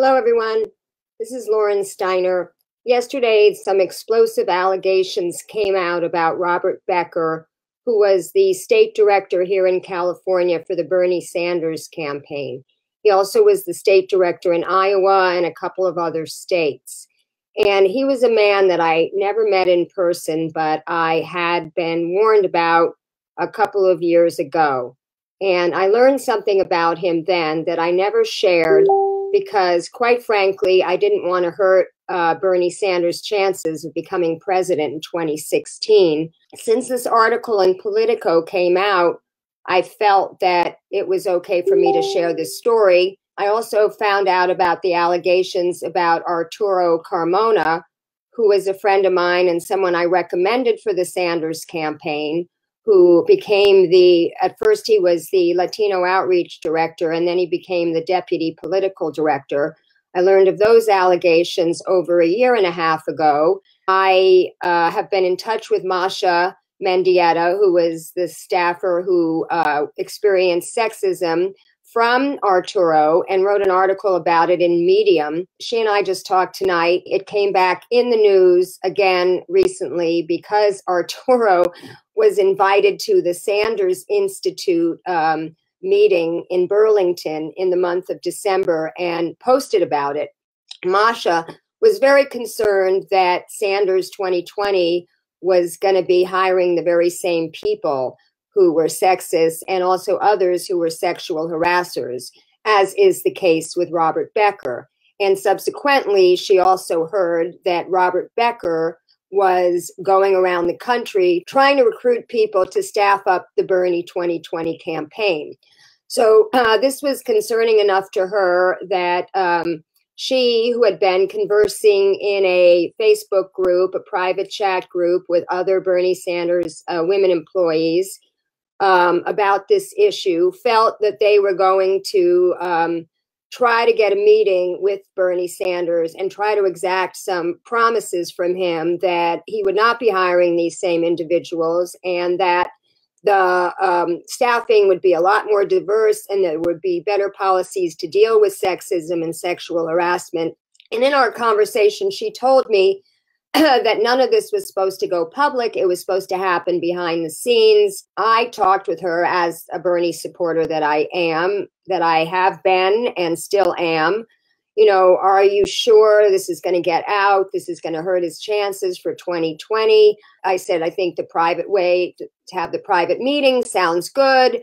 Hello, everyone. This is Lauren Steiner. Yesterday, some explosive allegations came out about Robert Becker, who was the state director here in California for the Bernie Sanders campaign. He also was the state director in Iowa and a couple of other states. And he was a man that I never met in person, but I had been warned about a couple of years ago. And I learned something about him then that I never shared because, quite frankly, I didn't want to hurt Bernie Sanders' chances of becoming president in 2016. Since this article in Politico came out, I felt that it was okay for me to share this story. I also found out about the allegations about Arturo Carmona, who was a friend of mine and someone I recommended for the Sanders campaign, who became at first he was the Latino outreach director, and then he became the deputy political director. I learned of those allegations over a year and a half ago. I have been in touch with Masha Mendieta, who was the staffer who experienced sexism from Arturo and wrote an article about it in Medium. She and I just talked tonight. It came back in the news again recently because Arturo was invited to the Sanders Institute meeting in Burlington in the month of December and posted about it. Masha was very concerned that Sanders 2020 was going to be hiring the very same people who were sexist and also others who were sexual harassers, as is the case with Robert Becker. And subsequently, she also heard that Robert Becker was going around the country trying to recruit people to staff up the Bernie 2020 campaign. So this was concerning enough to her that she, who had been conversing in a Facebook group, a private chat group with other Bernie Sanders women employees about this issue, felt that they were going to try to get a meeting with Bernie Sanders and try to exact some promises from him that he would not be hiring these same individuals and that the staffing would be a lot more diverse and there would be better policies to deal with sexism and sexual harassment. And in our conversation, she told me that none of this was supposed to go public. It was supposed to happen behind the scenes. I talked with her as a Bernie supporter that I am, that I have been and still am. You know, are you sure this is going to get out? This is going to hurt his chances for 2020. I said, I think the private way to have the private meeting sounds good.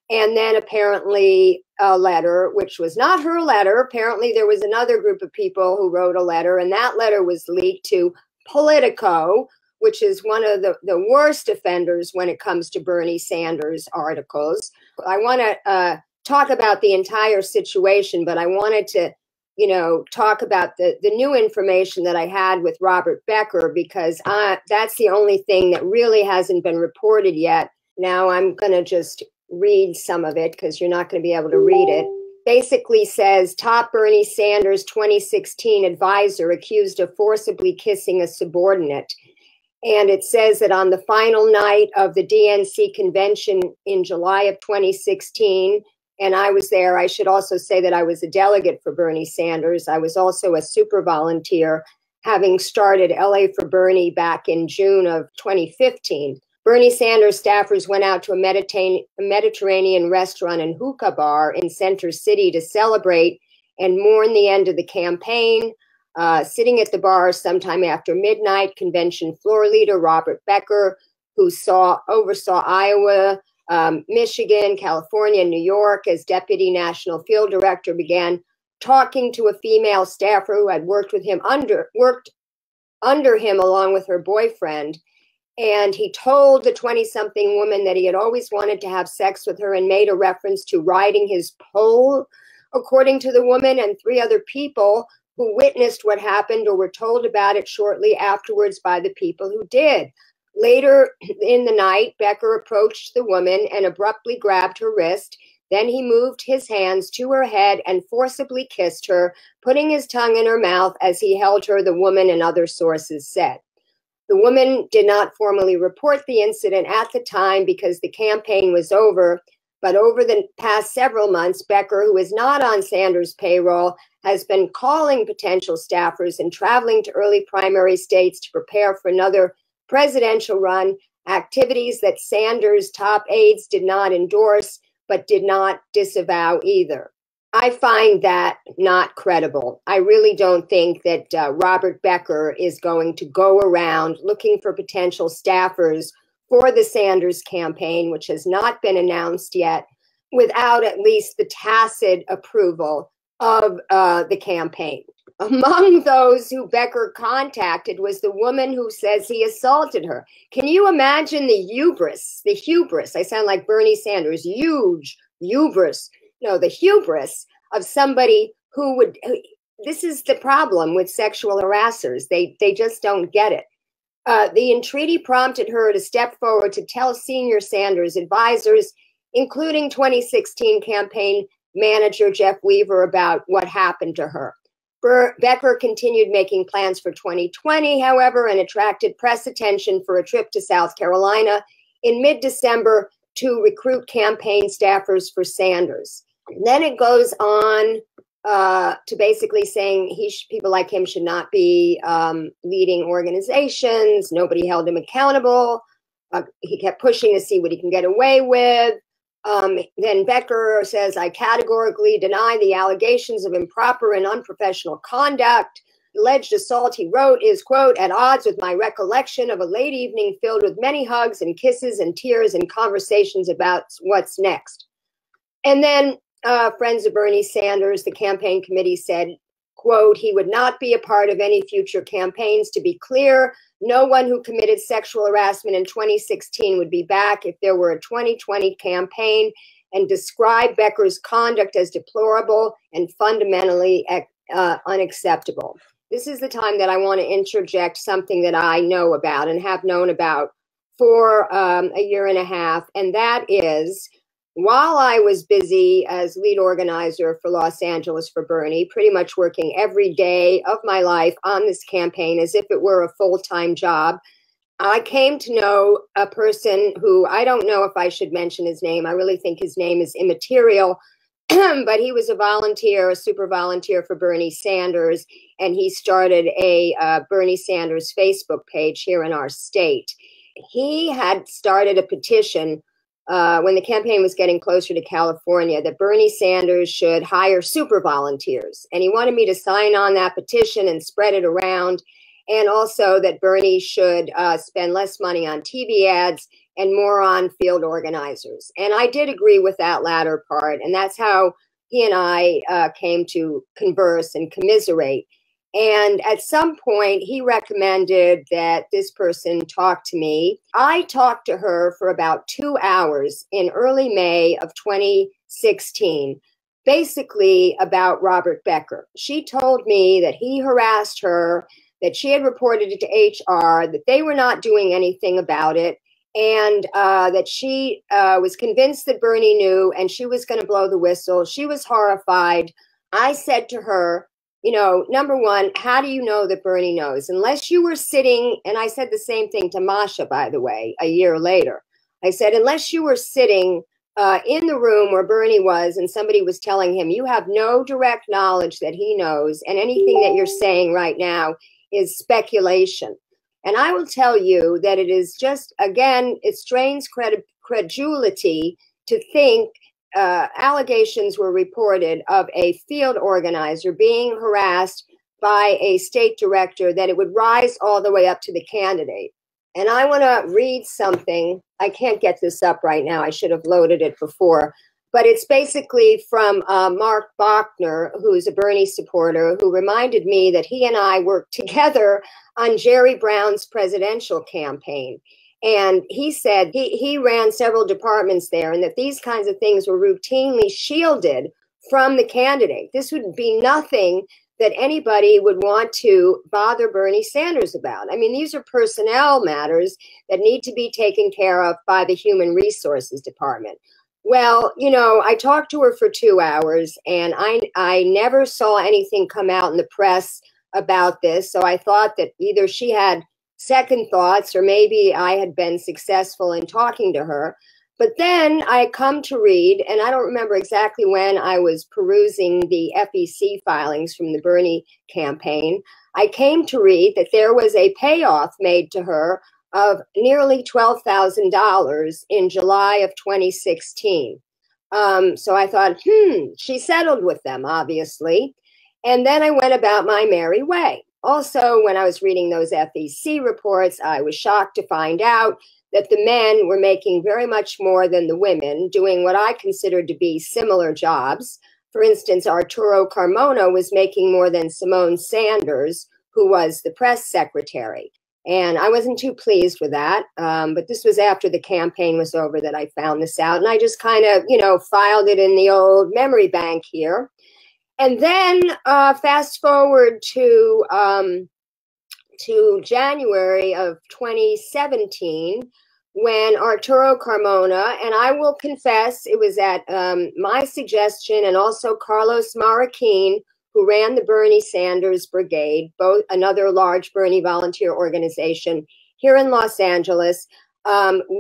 And then apparently a letter, which was not her letter. Apparently there was another group of people who wrote a letter, and that letter was leaked to Politico, which is one of the worst offenders when it comes to Bernie Sanders articles. I want to talk about the entire situation, but I wanted to, talk about the new information that I had with Robert Becker, because that's the only thing that really hasn't been reported yet. Now I'm going to just read some of it because you're not going to be able to read it. Basically says, top Bernie Sanders 2016 advisor accused of forcibly kissing a subordinate. And it says that on the final night of the DNC convention in July of 2016, and I was there, I should also say that I was a delegate for Bernie Sanders. I was also a Supervolunteer, having started LA for Bernie back in June of 2015. Bernie Sanders staffers went out to a Mediterranean restaurant and hookah bar in Center City to celebrate and mourn the end of the campaign. Sitting at the bar sometime after midnight, convention floor leader Robert Becker, who oversaw Iowa, Michigan, California, and New York as deputy national field director, began talking to a female staffer who had worked under him along with her boyfriend. And he told the 20-something woman that he had always wanted to have sex with her and made a reference to riding his pole, according to the woman and three other people who witnessed what happened or were told about it shortly afterwards by the people who did. Later in the night, Becker approached the woman and abruptly grabbed her wrist. Then he moved his hands to her head and forcibly kissed her, putting his tongue in her mouth as he held her, the woman and other sources said. The woman did not formally report the incident at the time because the campaign was over, but over the past several months, Becker, who is not on Sanders' payroll, has been calling potential staffers and traveling to early primary states to prepare for another presidential run, activities that Sanders' top aides did not endorse but did not disavow either. I find that not credible. I really don't think that Robert Becker is going to go around looking for potential staffers for the Sanders campaign, which has not been announced yet, without at least the tacit approval of the campaign. Among those who Becker contacted was the woman who says he assaulted her. Can you imagine the hubris? The hubris. I sound like Bernie Sanders. Huge hubris. No, the hubris of somebody who would. This is the problem with sexual harassers. They just don't get it. The entreaty prompted her to step forward to tell senior Sanders advisors, including 2016 campaign manager Jeff Weaver, about what happened to her. Becker continued making plans for 2020, however, and attracted press attention for a trip to South Carolina in mid-December to recruit campaign staffers for Sanders. And then it goes on to basically saying people like him should not be leading organizations. Nobody held him accountable. He kept pushing to see what he can get away with. Then Becker says, I categorically deny the allegations of improper and unprofessional conduct. The alleged assault, he wrote, is, quote, at odds with my recollection of a late evening filled with many hugs and kisses and tears and conversations about what's next. And then Friends of Bernie Sanders, the campaign committee said, quote, he would not be a part of any future campaigns. To be clear, no one who committed sexual harassment in 2016 would be back if there were a 2020 campaign, and described Becker's conduct as deplorable and fundamentally unacceptable. This is the time that I want to interject something that I know about and have known about for a year and a half, and that is, while I was busy as lead organizer for Los Angeles for Bernie, pretty much working every day of my life on this campaign as if it were a full-time job, I came to know a person who, I don't know if I should mention his name. I really think his name is immaterial, but he was a volunteer, a super volunteer for Bernie Sanders, and he started a Bernie Sanders Facebook page here in our state. He had started a petition when the campaign was getting closer to California, that Bernie Sanders should hire super volunteers. And he wanted me to sign on that petition and spread it around. And also that Bernie should spend less money on TV ads and more on field organizers. And I did agree with that latter part. And that's how he and I came to converse and commiserate. And at some point, he recommended that this person talk to me. I talked to her for about 2 hours in early May of 2016, basically about Robert Becker. She told me that he harassed her, that she had reported it to HR, that they were not doing anything about it, and that she was convinced that Bernie knew and she was going to blow the whistle. She was horrified. I said to her, you know, number one, how do you know that Bernie knows? Unless you were sitting, and I said the same thing to Masha, by the way, a year later. I said, unless you were sitting in the room where Bernie was and somebody was telling him, you have no direct knowledge that he knows, and anything that you're saying right now is speculation. And I will tell you that it is just, again, it strains credulity to think allegations were reported of a field organizer being harassed by a state director, that it would rise all the way up to the candidate. And I want to read something. I can't get this up right now. I should have loaded it before. But it's basically from Mark Bachner, who's a Bernie supporter, who reminded me that he and I worked together on Jerry Brown's presidential campaign. And he said he ran several departments there, and that these kinds of things were routinely shielded from the candidate. This would be nothing that anybody would want to bother Bernie Sanders about. I mean, these are personnel matters that need to be taken care of by the Human Resources Department. Well, you know, I talked to her for 2 hours, and I never saw anything come out in the press about this. So I thought that either she had second thoughts, or maybe I had been successful in talking to her. But then I come to read, and I don't remember exactly when I was perusing the FEC filings from the Bernie campaign. I came to read that there was a payoff made to her of nearly $12,000 in July of 2016. So I thought, she settled with them, obviously. And then I went about my merry way. Also, when I was reading those FEC reports, I was shocked to find out that the men were making very much more than the women, doing what I considered to be similar jobs. For instance, Arturo Carmona was making more than Simone Sanders, who was the press secretary. And I wasn't too pleased with that. But this was after the campaign was over that I found this out. And I just kind of, filed it in the old memory bank here. And then fast forward to January of 2017, when Arturo Carmona, and I will confess it was at my suggestion, and also Carlos Marroquin, who ran the Bernie Sanders Brigade, both another large Bernie volunteer organization here in Los Angeles,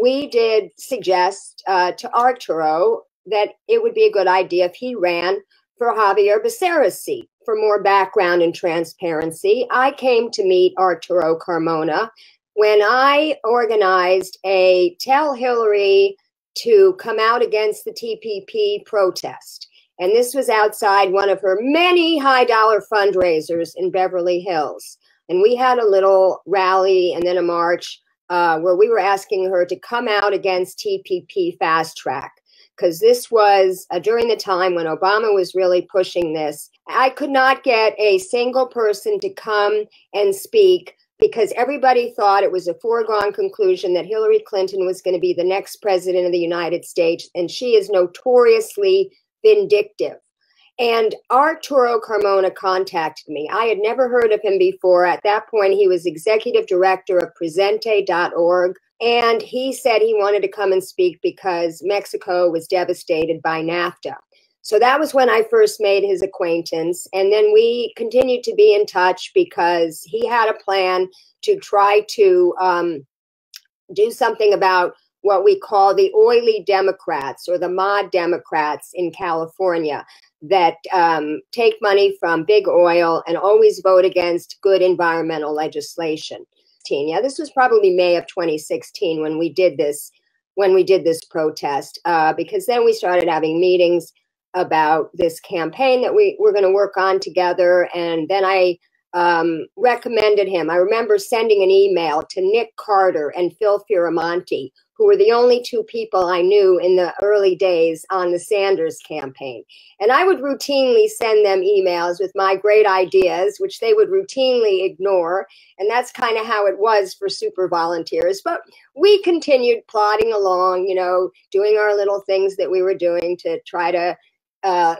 we did suggest to Arturo that it would be a good idea if he ran for Javier Becerra's seat. For more background and transparency, I came to meet Arturo Carmona when I organized a Tell Hillary to come out against the TPP protest. And this was outside one of her many high-dollar fundraisers in Beverly Hills. And we had a little rally and then a march where we were asking her to come out against TPP fast track, because this was during the time when Obama was really pushing this. I could not get a single person to come and speak because everybody thought it was a foregone conclusion that Hillary Clinton was going to be the next president of the United States, and she is notoriously vindictive. And Arturo Carmona contacted me. I had never heard of him before. At that point, he was executive director of Presente.org. And he said he wanted to come and speak because Mexico was devastated by NAFTA. So that was when I first made his acquaintance. And then we continued to be in touch because he had a plan to try to do something about what we call the oily Democrats or the mod Democrats in California that take money from big oil and always vote against good environmental legislation. Yeah, this was probably May of 2016 when we did this protest, because then we started having meetings about this campaign that we were going to work on together. And then I recommended him. I remember sending an email to Nick Carter and Phil Fioramonti, who were the only two people I knew in the early days on the Sanders campaign. And I would routinely send them emails with my great ideas, which they would routinely ignore. And that's kind of how it was for Supervolunteers. But we continued plodding along, doing our little things that we were doing to try to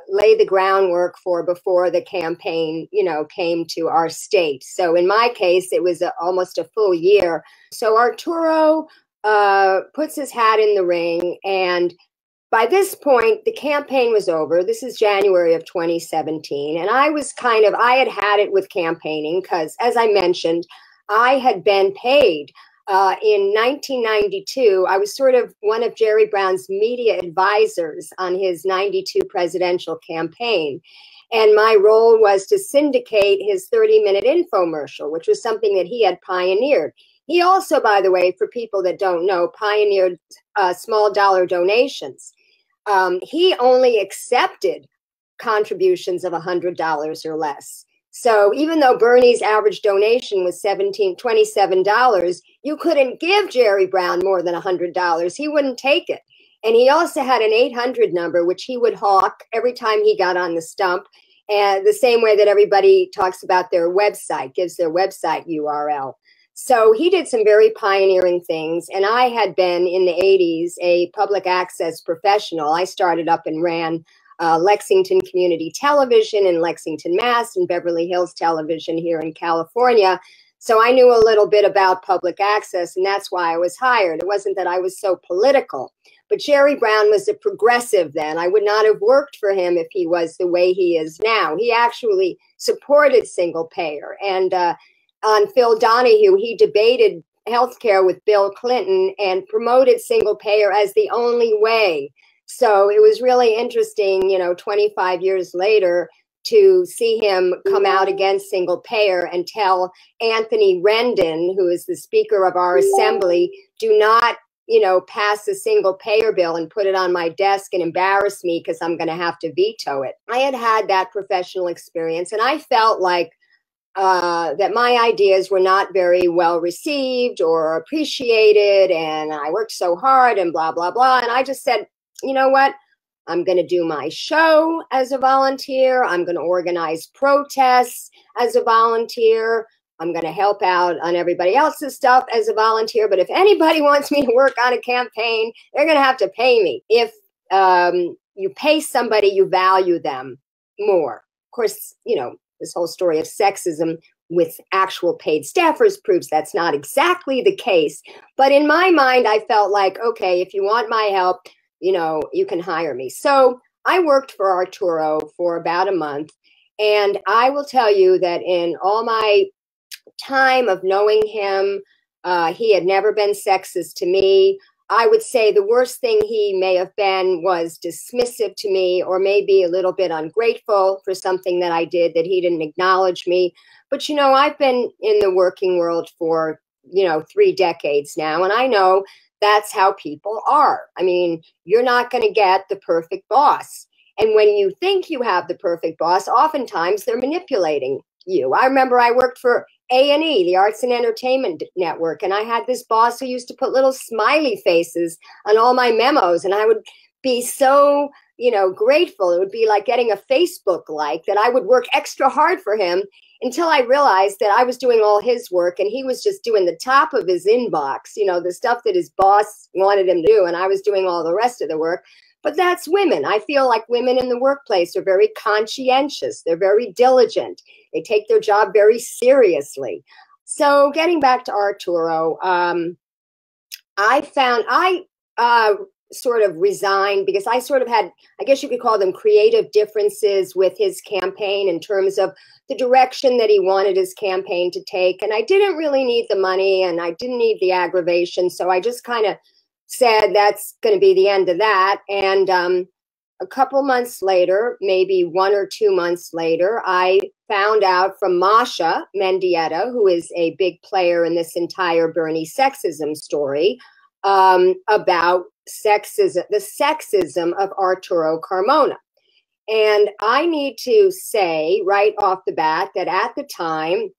lay the groundwork for before the campaign, came to our state. So in my case, it was almost a full year. So Arturo puts his hat in the ring, and by this point, the campaign was over. This is January of 2017, and I had it with campaigning because, as I mentioned, I had been paid in 1992. I was sort of one of Jerry Brown's media advisors on his 92 presidential campaign. And my role was to syndicate his 30-minute infomercial, which was something that he had pioneered. He also, by the way, for people that don't know, pioneered small dollar donations. He only accepted contributions of $100 or less. So even though Bernie's average donation was $27, you couldn't give Jerry Brown more than $100. He wouldn't take it. And he also had an 800 number, which he would hawk every time he got on the stump. And the same way that everybody talks about their website, gives their website URL. So he did some very pioneering things. And I had been in the 80s a public access professional. I started up and ran Lexington Community Television in Lexington, Mass, and Beverly Hills Television here in California. So I knew a little bit about public access, and that's why I was hired. It wasn't that I was so political. But Jerry Brown was a progressive then. I would not have worked for him if he was the way he is now. He actually supported single payer. And on Phil Donahue, he debated health care with Bill Clinton and promoted single payer as the only way. So it was really interesting, 25 years later, to see him come out against single payer and tell Anthony Rendon, who is the Speaker of our Assembly, do not, pass a single payer bill and put it on my desk and embarrass me because I'm going to have to veto it. I had that professional experience, and I felt like that my ideas were not very well received or appreciated, and I worked so hard and blah, blah, blah. And I just said, you know what? I'm going to do my show as a volunteer. I'm going to organize protests as a volunteer. I'm going to help out on everybody else's stuff as a volunteer. But if anybody wants me to work on a campaign, they're going to have to pay me. If you pay somebody, you value them more. Of course, this whole story of sexism with actual paid staffers proves that's not exactly the case. But in my mind, I felt like, okay, if you want my help, you can hire me. So I worked for Arturo for about a month. And I will tell you that in all my time of knowing him, he had never been sexist to me. I would say the worst thing he may have been was dismissive to me, or maybe a little bit ungrateful for something that I did that he didn't acknowledge me. But, I've been in the working world for, 3 decades now, and I know that's how people are. I mean, you're not going to get the perfect boss. And when you think you have the perfect boss, oftentimes they're manipulating you. I remember I worked for A&E, the Arts and Entertainment Network, and I had this boss who used to put little smiley faces on all my memos, and I would be so, grateful. It would be like getting a Facebook like, that I would work extra hard for him until I realized that I was doing all his work and he was just doing the top of his inbox, the stuff that his boss wanted him to do, and I was doing all the rest of the work. But that's women. I feel like women in the workplace are very conscientious. They're very diligent. They take their job very seriously. So getting back to Arturo, I sort of resigned because I sort of had, I guess you could call them creative differences with his campaign in terms of the direction that he wanted his campaign to take. And I didn't really need the money and I didn't need the aggravation. So I just kind of said that's going to be the end of that. And a couple months later, maybe 1 or 2 months later, I found out from Masha Mendieta, who is a big player in this entire Bernie sexism story, about sexism, the sexism of Arturo Carmona. And I need to say right off the bat that at the time,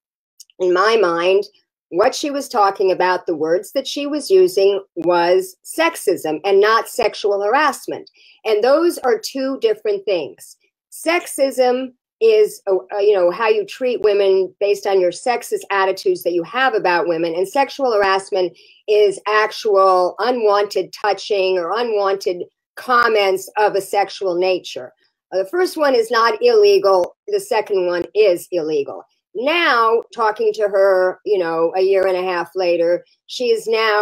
in my mind, what she was talking about, the words that she was using, was sexism and not sexual harassment. And those are two different things. Sexism is, how you treat women based on your sexist attitudes that you have about women. And sexual harassment is actual unwanted touching or unwanted comments of a sexual nature. The first one is not illegal. The second one is illegal. Now, talking to her, a year and a half later, she is now,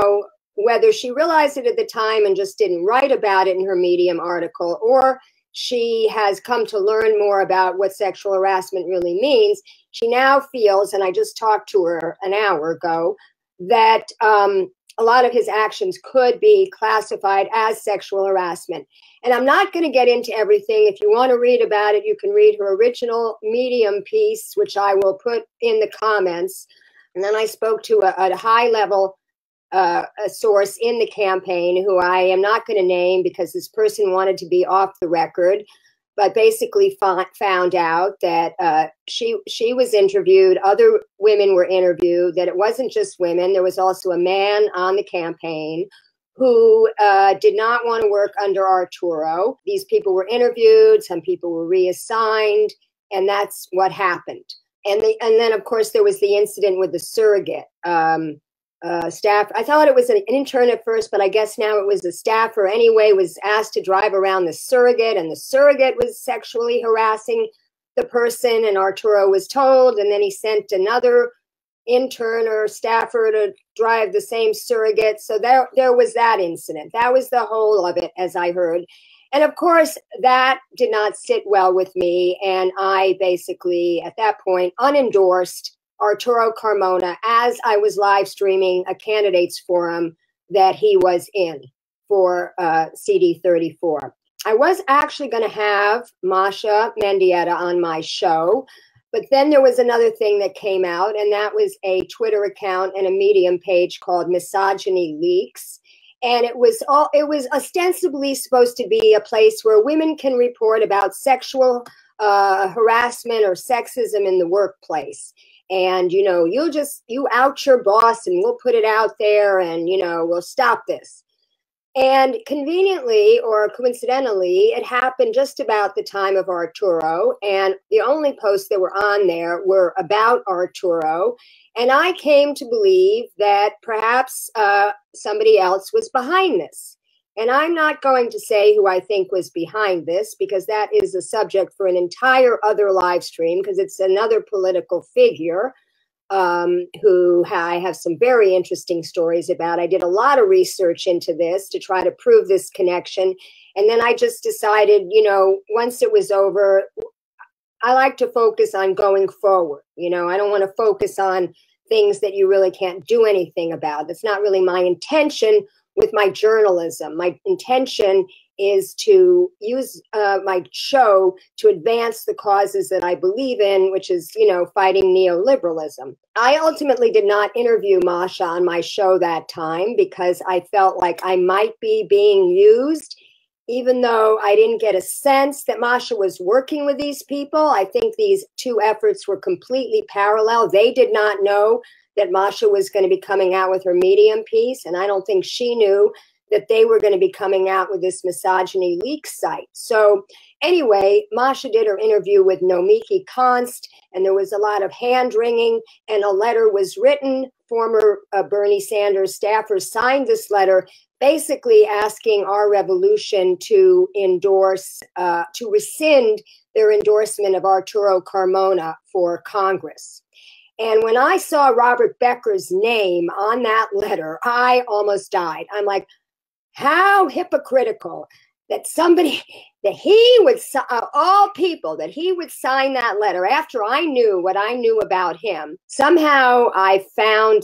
whether she realized it at the time and just didn't write about it in her Medium article, or she has come to learn more about what sexual harassment really means, she now feels, and I just talked to her an hour ago, that a lot of his actions could be classified as sexual harassment. And I'm not going to get into everything. If you want to read about it, you can read her original Medium piece, which I will put in the comments. And then I spoke to a high-level a source in the campaign who I am not going to name because this person wanted to be off the record, but basically found out that she was interviewed, other women were interviewed, that it wasn't just women. There was also a man on the campaign who did not want to work under Arturo. These people were interviewed, some people were reassigned, and that's what happened. And then, of course, there was the incident with the surrogate staff. I thought it was an intern at first, but I guess now it was a staffer anyway, was asked to drive around the surrogate, and the surrogate was sexually harassing the person, and Arturo was told, and then he sent another intern or staffer to drive the same surrogate. So there was that incident. That was the whole of it, as I heard. And of course, that did not sit well with me, and I basically, at that point, unendorsed Arturo Carmona as I was live streaming a candidates forum that he was in for CD34. I was actually going to have Masha Mendieta on my show, but then there was another thing that came out, and that was a Twitter account and a Medium page called Misogyny Leaks. And it was ostensibly supposed to be a place where women can report about sexual harassment or sexism in the workplace. And, you know, you out your boss and we'll put it out there and, you know, we'll stop this. And conveniently or coincidentally, it happened just about the time of Arturo. And the only posts that were on there were about Arturo. And I came to believe that perhaps somebody else was behind this. And I'm not going to say who I think was behind this, because that is a subject for an entire other live stream, because it's another political figure who I have some very interesting stories about. I did a lot of research into this to try to prove this connection. And then I just decided, you know, once it was over, I like to focus on going forward. You know, I don't want to focus on things that you really can't do anything about. That's not really my intention with my journalism. My intention is to use my show to advance the causes that I believe in, which is, you know, fighting neoliberalism. I ultimately did not interview Masha on my show that time because I felt like I might be being used, even though I didn't get a sense that Masha was working with these people. I think these two efforts were completely parallel. They did not know that Masha was going to be coming out with her Medium piece, and I don't think she knew that they were going to be coming out with this Misogyny Leaks site. So anyway, Masha did her interview with Nomiki Konst, and there was a lot of hand-wringing, and a letter was written. Former Bernie Sanders staffers signed this letter, basically asking our revolution to endorse, to rescind their endorsement of Arturo Carmona for Congress. And when I saw Robert Becker's name on that letter, I almost died. I'm like, how hypocritical that somebody, that he would, all people, that he would sign that letter after I knew what I knew about him. Somehow I found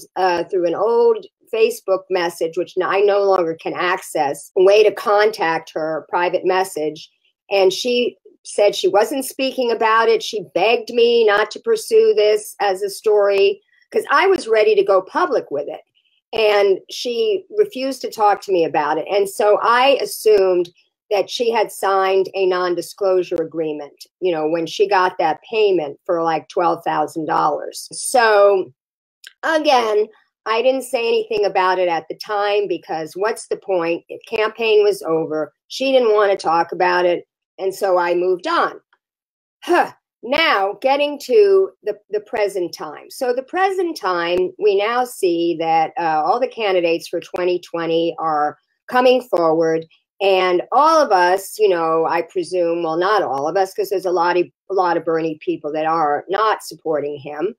through an old Facebook message, which I no longer can access, a way to contact her, private message. And she said she wasn't speaking about it. She begged me not to pursue this as a story because I was ready to go public with it. And she refused to talk to me about it. And so I assumed that she had signed a non-disclosure agreement, you know, when she got that payment for like $12,000. So again, I didn't say anything about it at the time because what's the point? The campaign was over. She didn't want to talk about it. And so I moved on. Now, getting to the present time. So the present time, we now see that all the candidates for 2020 are coming forward. And all of us, you know, I presume, well, not all of us, because there's a lot of Bernie people that are not supporting him.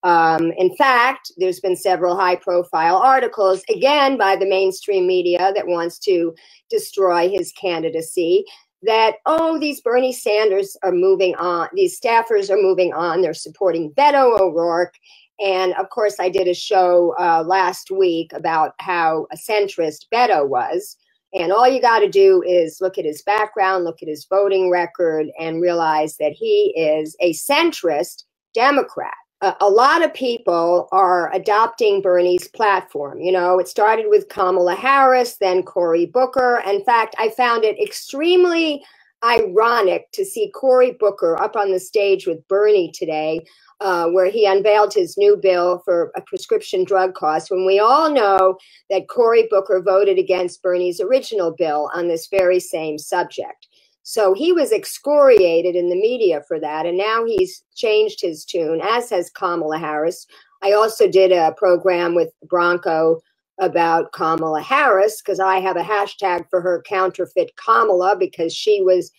In fact, there's been several high-profile articles, again, by the mainstream media that wants to destroy his candidacy, that, oh, these Bernie Sanders are moving on, these staffers are moving on, they're supporting Beto O'Rourke. And of course, I did a show last week about how a centrist Beto was. And all you got to do is look at his background, look at his voting record, and realize that he is a centrist Democrat. A lot of people are adopting Bernie's platform. You know, it started with Kamala Harris, then Cory Booker. In fact, I found it extremely ironic to see Cory Booker up on the stage with Bernie today, where he unveiled his new bill for a prescription drug cost, when we all know that Cory Booker voted against Bernie's original bill on this very same subject. So he was excoriated in the media for that, and now he's changed his tune, as has Kamala Harris. I also did a program with Bronco about Kamala Harris, because I have a hashtag for her, counterfeit Kamala, because she was,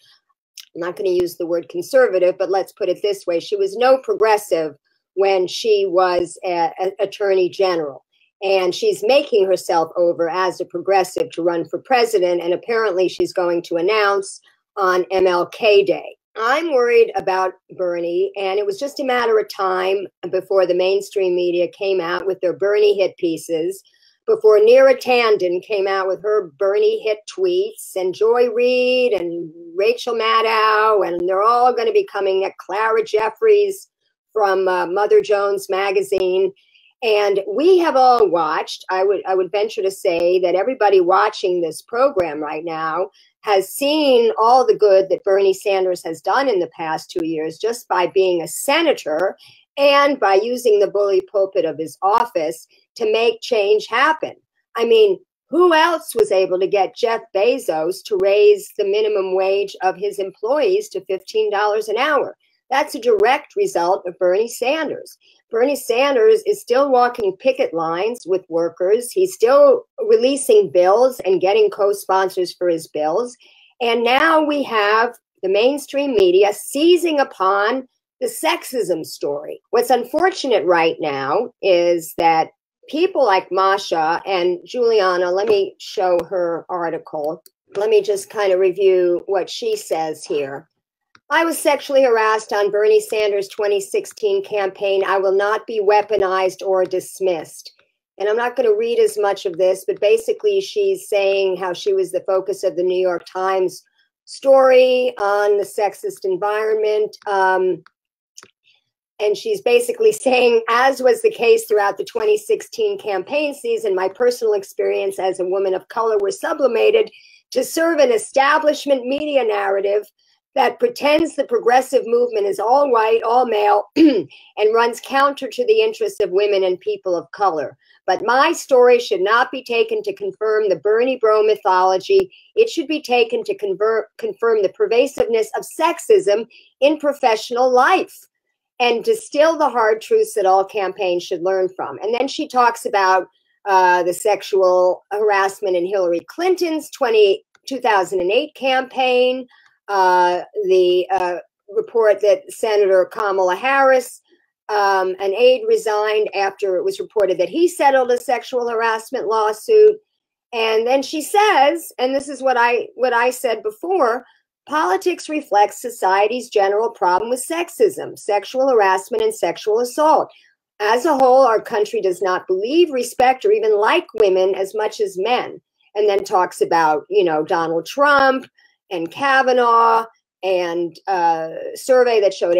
I'm not going to use the word conservative, but let's put it this way, she was no progressive when she was Attorney General. And she's making herself over as a progressive to run for president, and apparently she's going to announce on MLK Day I'm worried about Bernie, and it was just a matter of time before the mainstream media came out with their Bernie hit pieces, before Neera Tanden came out with her Bernie hit tweets, and Joy Reid and Rachel Maddow, and they're all going to be coming at Clara Jeffries from Mother Jones magazine. And we have all watched, I would venture to say that everybody watching this program right now has seen all the good that Bernie Sanders has done in the past 2 years just by being a senator and by using the bully pulpit of his office to make change happen. I mean, who else was able to get Jeff Bezos to raise the minimum wage of his employees to $15 an hour? That's a direct result of Bernie Sanders. Bernie Sanders is still walking picket lines with workers. He's still releasing bills and getting co-sponsors for his bills. And now we have the mainstream media seizing upon the sexism story. What's unfortunate right now is that people like Masha and Juliana, let me show her article. Let me just kind of review what she says here. I was sexually harassed on Bernie Sanders' 2016 campaign. I will not be weaponized or dismissed. And I'm not going to read as much of this, but basically she's saying how she was the focus of the New York Times story on the sexist environment. And she's basically saying, as was the case throughout the 2016 campaign season, my personal experience as a woman of color was sublimated to serve an establishment media narrative that pretends the progressive movement is all white, all male, and runs counter to the interests of women and people of color. But my story should not be taken to confirm the Bernie bro mythology. It should be taken to confirm the pervasiveness of sexism in professional life and distill the hard truths that all campaigns should learn from. And then she talks about the sexual harassment in Hillary Clinton's 2008 campaign, the report that Senator Kamala Harris, an aide, resigned after it was reported that he settled a sexual harassment lawsuit. And then she says, and this is what I said before, politics reflects society's general problem with sexism, sexual harassment, and sexual assault. As a whole, our country does not believe, respect, or even like women as much as men. And then talks about, Donald Trump and Kavanaugh, and a survey that showed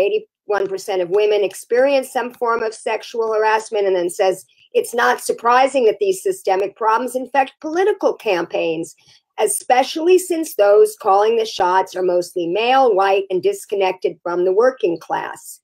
81% of women experience some form of sexual harassment, and then says it's not surprising that these systemic problems infect political campaigns, especially since those calling the shots are mostly male, white, and disconnected from the working class.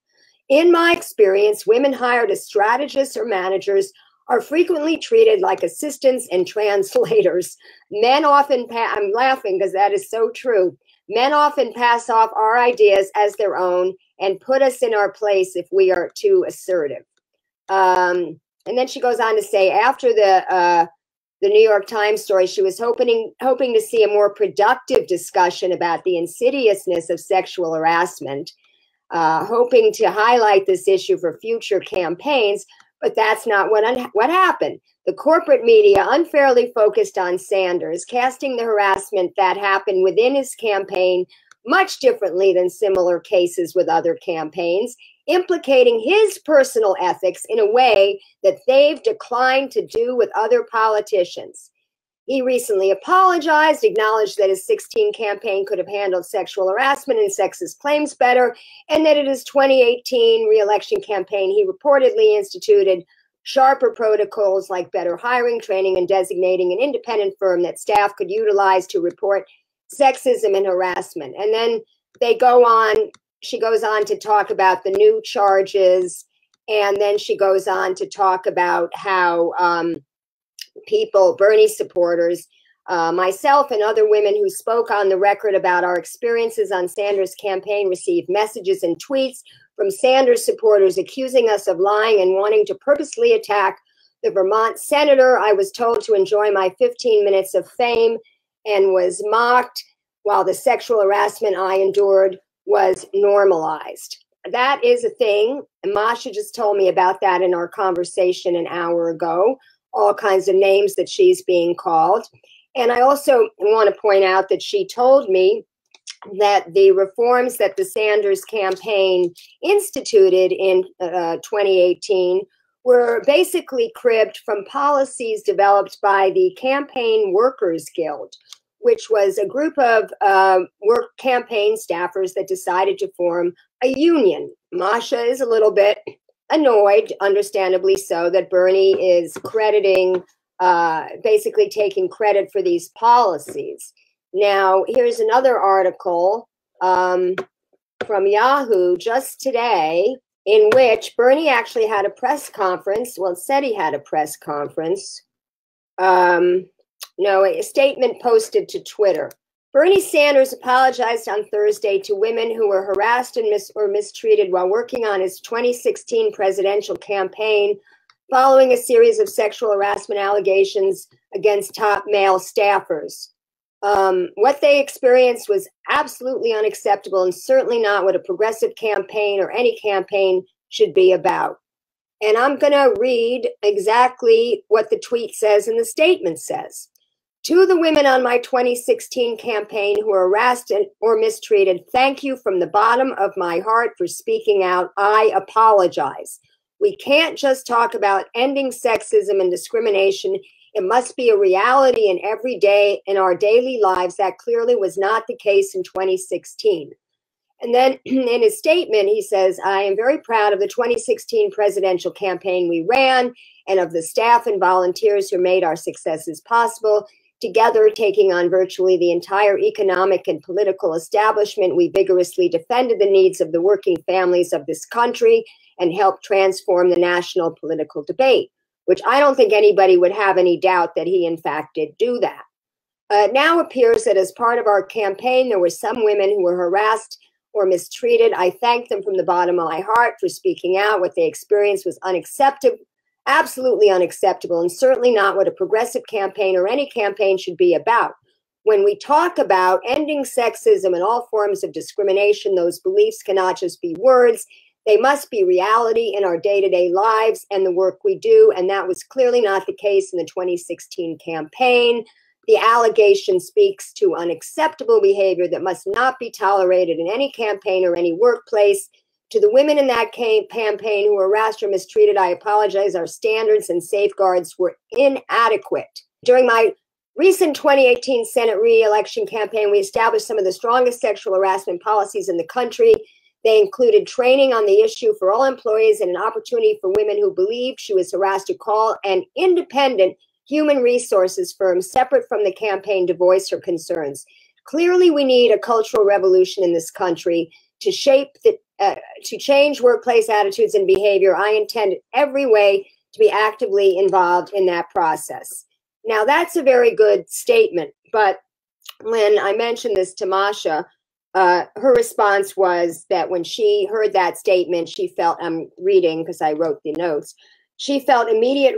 In my experience, women hired as strategists or managers are frequently treated like assistants and translators. Men often, I'm laughing because that is so true. Men often pass off our ideas as their own and put us in our place if we are too assertive. And then she goes on to say, after the New York Times story, she was hoping to see a more productive discussion about the insidiousness of sexual harassment, hoping to highlight this issue for future campaigns. But that's not what happened. The corporate media unfairly focused on Sanders, casting the harassment that happened within his campaign much differently than similar cases with other campaigns, implicating his personal ethics in a way that they've declined to do with other politicians. He recently apologized, acknowledged that his 2016 campaign could have handled sexual harassment and sexist claims better, and that in his 2018 re-election campaign, he reportedly instituted sharper protocols like better hiring, training, and designating an independent firm that staff could utilize to report sexism and harassment. And then she goes on to talk about the new charges, and then she goes on to talk about how Bernie supporters, myself and other women who spoke on the record about our experiences on Sanders' campaign received messages and tweets from Sanders supporters accusing us of lying and wanting to purposely attack the Vermont senator. I was told to enjoy my 15 minutes of fame and was mocked while the sexual harassment I endured was normalized. That is a thing. And Masha just told me about that in our conversation an hour ago. All kinds of names that she's being called. And I also want to point out that she told me that the reforms that the Sanders campaign instituted in 2018 were basically cribbed from policies developed by the Campaign Workers Guild, which was a group of work campaign staffers that decided to form a union. Masha is a little bit annoyed, understandably so, that Bernie is crediting, basically taking credit for these policies. Now, here's another article from Yahoo just today, in which Bernie actually had a press conference. Well, it said he had a press conference. No, a statement posted to Twitter. Bernie Sanders apologized on Thursday to women who were harassed and mistreated while working on his 2016 presidential campaign following a series of sexual harassment allegations against top male staffers. What they experienced was absolutely unacceptable and certainly not what a progressive campaign or any campaign should be about. And I'm going to read exactly what the tweet says and the statement says. To the women on my 2016 campaign who were harassed or mistreated, thank you from the bottom of my heart for speaking out. I apologize. We can't just talk about ending sexism and discrimination. It must be a reality in every day in our daily lives. That clearly was not the case in 2016. And then in his statement, he says, I am very proud of the 2016 presidential campaign we ran and of the staff and volunteers who made our successes possible. Together, taking on virtually the entire economic and political establishment, we vigorously defended the needs of the working families of this country and helped transform the national political debate, which I don't think anybody would have any doubt that he, in fact, did do that. It now appears that as part of our campaign, there were some women who were harassed or mistreated. I thank them from the bottom of my heart for speaking out. What they experienced was unacceptable. Absolutely unacceptable, and certainly not what a progressive campaign or any campaign should be about. When we talk about ending sexism and all forms of discrimination, those beliefs cannot just be words. They must be reality in our day-to-day lives and the work we do, and that was clearly not the case in the 2016 campaign. The allegation speaks to unacceptable behavior that must not be tolerated in any campaign or any workplace. To the women in that campaign who were harassed or mistreated, I apologize. Our standards and safeguards were inadequate. During my recent 2018 Senate re-election campaign, we established some of the strongest sexual harassment policies in the country. They included training on the issue for all employees and an opportunity for women who believed she was harassed to call an independent human resources firm separate from the campaign to voice her concerns. Clearly, we need a cultural revolution in this country to change workplace attitudes and behavior. I intend every way to be actively involved in that process. Now, that's a very good statement, but when I mentioned this to Masha, her response was that when she heard that statement, she felt, I'm reading because I wrote the notes, she felt immediate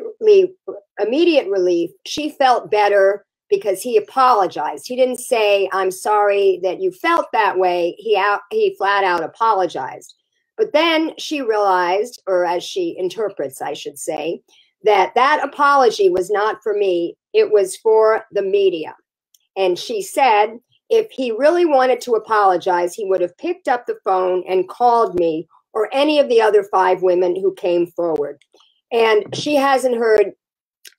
relief. She felt better because he apologized. He didn't say, I'm sorry that you felt that way. He flat out apologized. But then she realized, or as she interprets, I should say, that that apology was not for me. It was for the media. And she said, if he really wanted to apologize, he would have picked up the phone and called me or any of the other 5 women who came forward. And she hasn't heard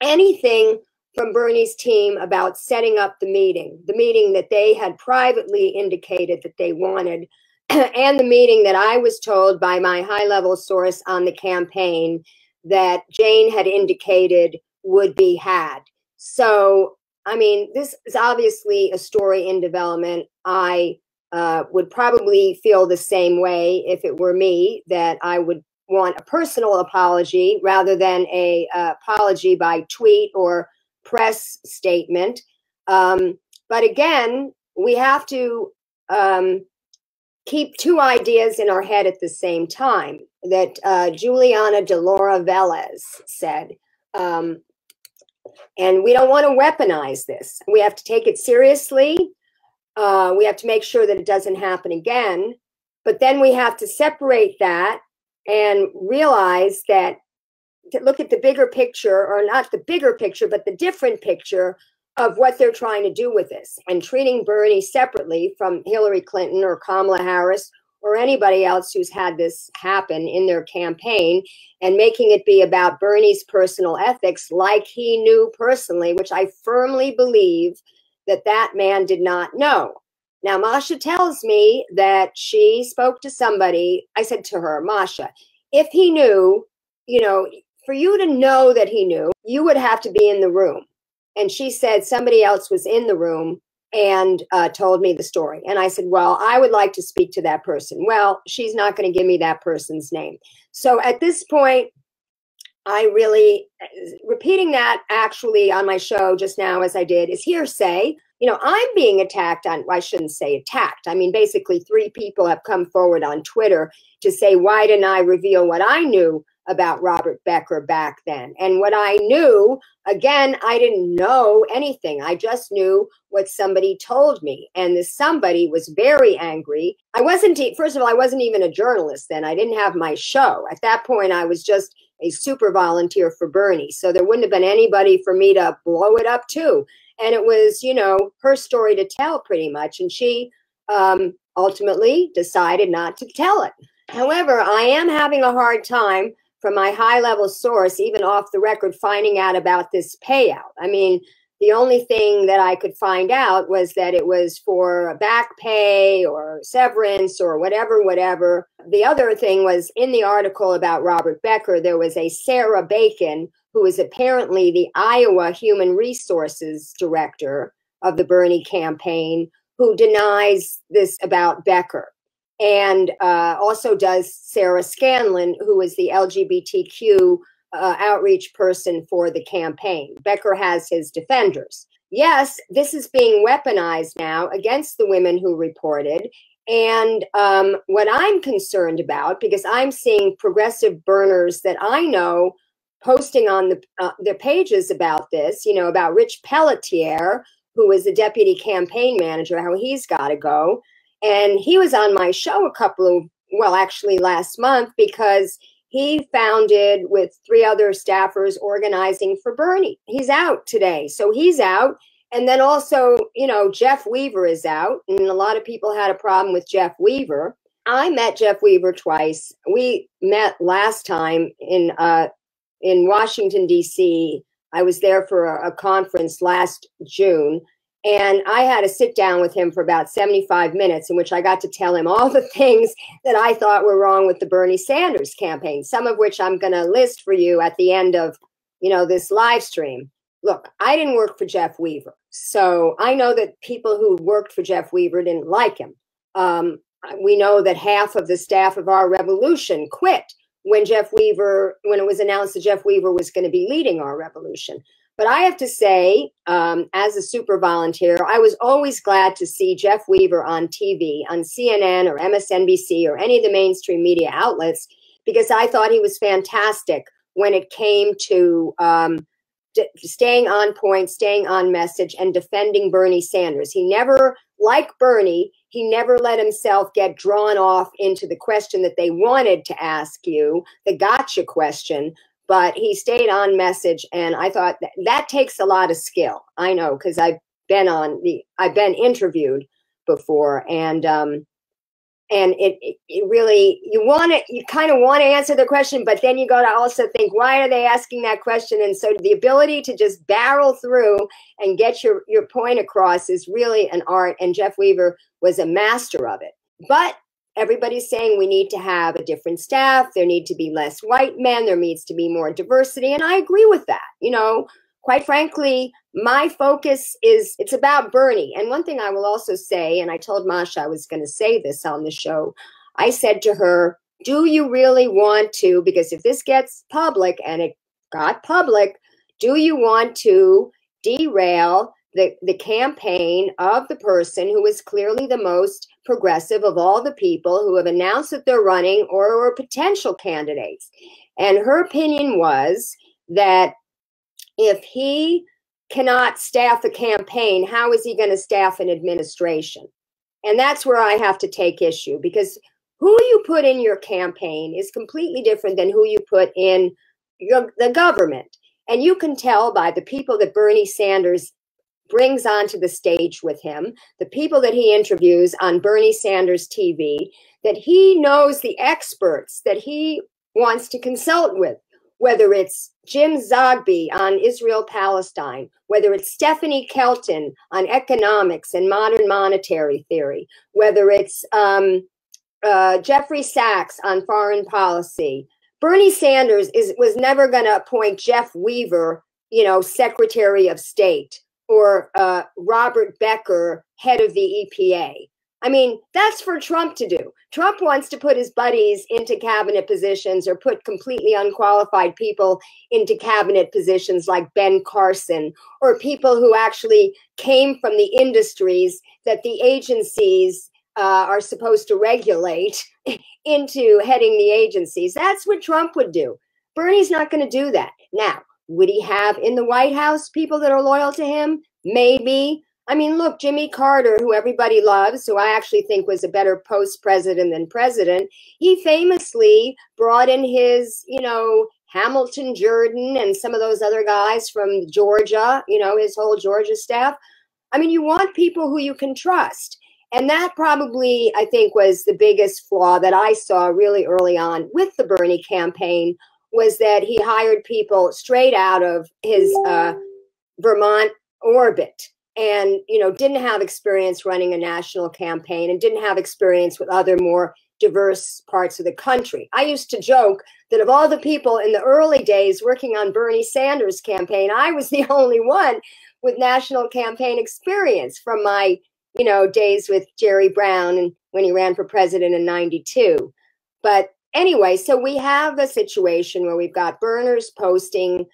anything from Bernie's team about setting up the meeting that they had privately indicated that they wanted, and the meeting that I was told by my high-level source on the campaign that Jane had indicated would be had. So, I mean, this is obviously a story in development. I would probably feel the same way if it were me, that I would want a personal apology rather than a apology by tweet or press statement. But again, we have to keep 2 ideas in our head at the same time that Juliana de Laura Velez said. And we don't want to weaponize this. We have to take it seriously. We have to make sure that it doesn't happen again. But then we have to separate that and realize that, to look at the bigger picture, or not the bigger picture, but the different picture of what they're trying to do with this, and treating Bernie separately from Hillary Clinton or Kamala Harris or anybody else who's had this happen in their campaign, and making it be about Bernie's personal ethics like he knew personally, which I firmly believe that that man did not know. Now, Masha tells me that she spoke to somebody. I said to her, Masha, if he knew, for you to know that he knew, you would have to be in the room. And she said somebody else was in the room and told me the story. And I said, well, I would like to speak to that person. Well, she's not going to give me that person's name. So at this point, I really, repeating that actually on my show just now as I did, is hearsay. I'm being attacked on, well, I shouldn't say attacked. I mean, basically 3 people have come forward on Twitter to say, why didn't I reveal what I knew about Robert Becker back then? And what I knew, again, I didn't know anything. I just knew what somebody told me. And this somebody was very angry. First of all, I wasn't even a journalist then. I didn't have my show. At that point, I was just a super volunteer for Bernie. So there wouldn't have been anybody for me to blow it up to. And it was, her story to tell pretty much. And she ultimately decided not to tell it. However, I am having a hard time from my high-level source, even off the record, finding out about this payout. I mean, the only thing that I could find out was that it was for back pay or severance or whatever. The other thing was, in the article about Robert Becker, there was a Sarah Bacon, who is apparently the Iowa Human Resources Director of the Bernie campaign, who denies this about Becker. And also does Sarah Scanlon, who is the LGBTQ outreach person for the campaign. Becker has his defenders. Yes, this is being weaponized now against the women who reported. And what I'm concerned about, because I'm seeing progressive burners that I know posting on their pages about this, about Rich Pelletier, who is the deputy campaign manager, how he's got to go. And he was on my show actually last month, because he founded with 3 other staffers organizing for Bernie. He's out today. So he's out. And then also, Jeff Weaver is out. And a lot of people had a problem with Jeff Weaver. I met Jeff Weaver twice. We met last time in Washington, D.C. I was there for a conference last June. And I had to sit down with him for about 75 minutes, in which I got to tell him all the things that I thought were wrong with the Bernie Sanders campaign, some of which I'm going to list for you at the end of, this live stream. Look, I didn't work for Jeff Weaver. So I know that people who worked for Jeff Weaver didn't like him. We know that half of the staff of Our Revolution quit when it was announced that Jeff Weaver was going to be leading Our Revolution. But I have to say, as a super volunteer, I was always glad to see Jeff Weaver on TV, on CNN or MSNBC or any of the mainstream media outlets, because I thought he was fantastic when it came to staying on point, staying on message, and defending Bernie Sanders. He never, like Bernie, he never let himself get drawn off into the question that they wanted to ask you, the gotcha question. But he stayed on message, and I thought that takes a lot of skill. I know, because I've been interviewed before, and it really, you kind of want to answer the question, but then you got to also think, why are they asking that question? And so the ability to just barrel through and get your point across is really an art, and Jeff Weaver was a master of it. But everybody's saying we need to have a different staff. There need to be less white men. There needs to be more diversity. And I agree with that. Quite frankly, my focus it's about Bernie. And one thing I will also say, and I told Masha I was going to say this on the show, I said to her, do you really want to, because if this gets public, and it got public, do you want to derail the campaign of the person who is clearly the most progressive of all the people who have announced that they're running or are potential candidates? And her opinion was that if he cannot staff a campaign, how is he going to staff an administration? And that's where I have to take issue, because who you put in your campaign is completely different than who you put in the government. And you can tell by the people that Bernie Sanders brings onto the stage with him, the people that he interviews on Bernie Sanders TV, that he knows the experts that he wants to consult with, whether it's Jim Zogby on Israel-Palestine, whether it's Stephanie Kelton on economics and modern monetary theory, whether it's Jeffrey Sachs on foreign policy. Bernie Sanders was never going to appoint Jeff Weaver, Secretary of State, or Robert Becker, head of the EPA. I mean, that's for Trump to do. Trump wants to put his buddies into cabinet positions or put completely unqualified people into cabinet positions like Ben Carson, or people who actually came from the industries that the agencies are supposed to regulate into heading the agencies. That's what Trump would do. Bernie's not going to do that. Now, would he have in the White House people that are loyal to him? Maybe. I mean, look, Jimmy Carter, who everybody loves, who I actually think was a better post-president than president, he famously brought in his, Hamilton Jordan and some of those other guys from Georgia, his whole Georgia staff. I mean, you want people who you can trust. And that probably, I think, was the biggest flaw that I saw really early on with the Bernie campaign, was that he hired people straight out of his Vermont orbit and, didn't have experience running a national campaign and didn't have experience with other more diverse parts of the country. I used to joke that of all the people in the early days working on Bernie Sanders' campaign, I was the only one with national campaign experience from my, days with Jerry Brown and when he ran for president in '92. But anyway, so we have a situation where we've got burners posting,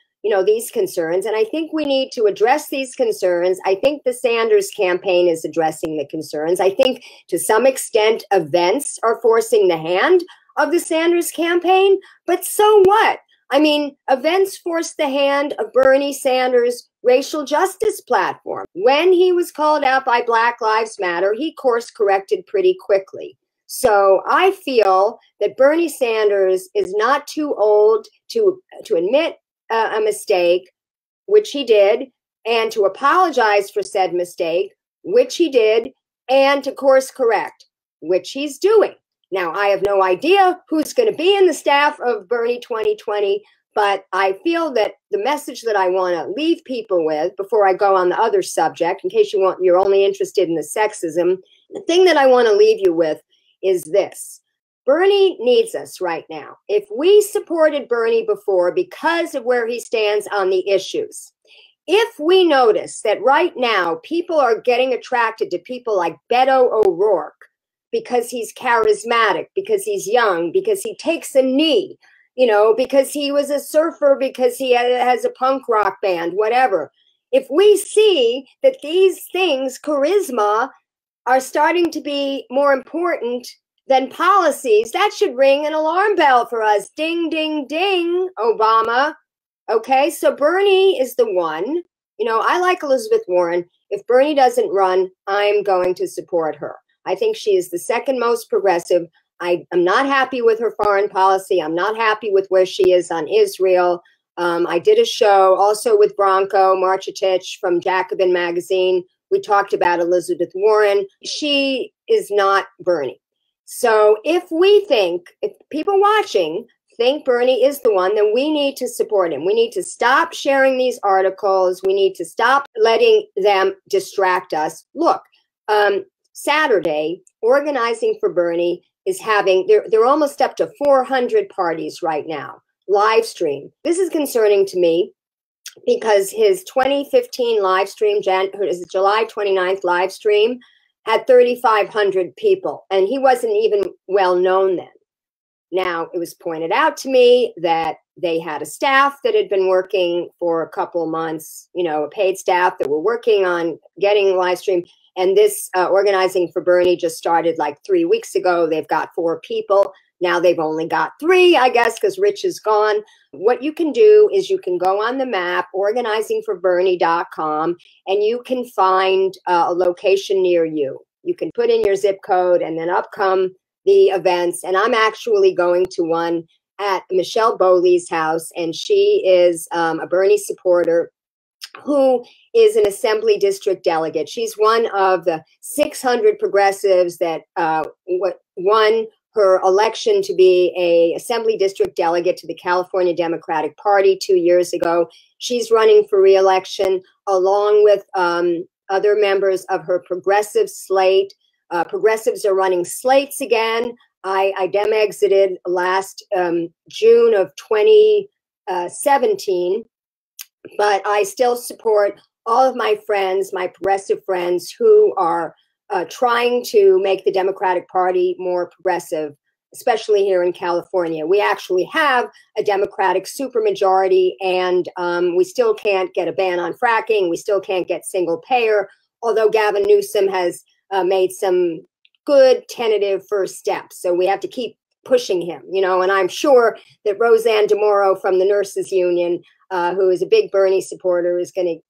these concerns. And I think we need to address these concerns. I think the Sanders campaign is addressing the concerns. I think to some extent events are forcing the hand of the Sanders campaign. But so what? I mean, events forced the hand of Bernie Sanders' racial justice platform. When he was called out by Black Lives Matter, he course corrected pretty quickly. So I feel that Bernie Sanders is not too old to admit a mistake, which he did, and to apologize for said mistake, which he did, and to course correct, which he's doing. Now, I have no idea who's going to be in the staff of Bernie 2020, but I feel that the message that I want to leave people with before I go on the other subject, in case you're only interested in the sexism, the thing that I want to leave you with is this. Bernie needs us right now. If we supported Bernie before because of where he stands on the issues, if we notice that right now people are getting attracted to people like Beto O'Rourke because he's charismatic, because he's young, because he takes a knee, because he was a surfer, because he has a punk rock band, whatever. If we see that these things, charisma, are starting to be more important than policies, that should ring an alarm bell for us. Ding, ding, ding, Obama. Okay, so Bernie is the one. I like Elizabeth Warren. If Bernie doesn't run, I'm going to support her. I think she is the second most progressive. I'm not happy with her foreign policy. I'm not happy with where she is on Israel. I did a show also with Branko Marcetic from Jacobin magazine. We talked about Elizabeth Warren. She is not Bernie. So if people watching think Bernie is the one, then we need to support him. We need to stop sharing these articles. We need to stop letting them distract us. Look, Saturday, Organizing for Bernie is having, they're almost up to 400 parties right now, live stream. This is concerning to me because his 2015 live stream, his July 29th live stream, had 3,500 people, and he wasn't even well known then. Now, it was pointed out to me that they had a staff that had been working for a couple of months, a paid staff that were working on getting live stream. And this Organizing for Bernie just started like 3 weeks ago. They've got 4 people. Now they've only got 3, I guess, because Rich is gone. What you can do is you can go on the map, organizingforbernie.com, and you can find a location near you. You can put in your zip code, and then up come the events. And I'm actually going to one at Michelle Bowley's house, and she is a Bernie supporter. who is an assembly district delegate. She's one of the 600 progressives that won her election to be a assembly district delegate to the California Democratic Party 2 years ago. She's running for re-election along with other members of her progressive slate. Progressives are running slates again. I dem-exited last June of 2017, but I still support all of my friends, my progressive friends, who are trying to make the Democratic Party more progressive, especially here in California. We actually have a Democratic supermajority, and we still can't get a ban on fracking. We still can't get single payer, although Gavin Newsom has made some good tentative first steps. So we have to keep pushing him, you know, and I'm sure that Roseanne DeMoro from the Nurses Union, who is a big Bernie supporter, is going to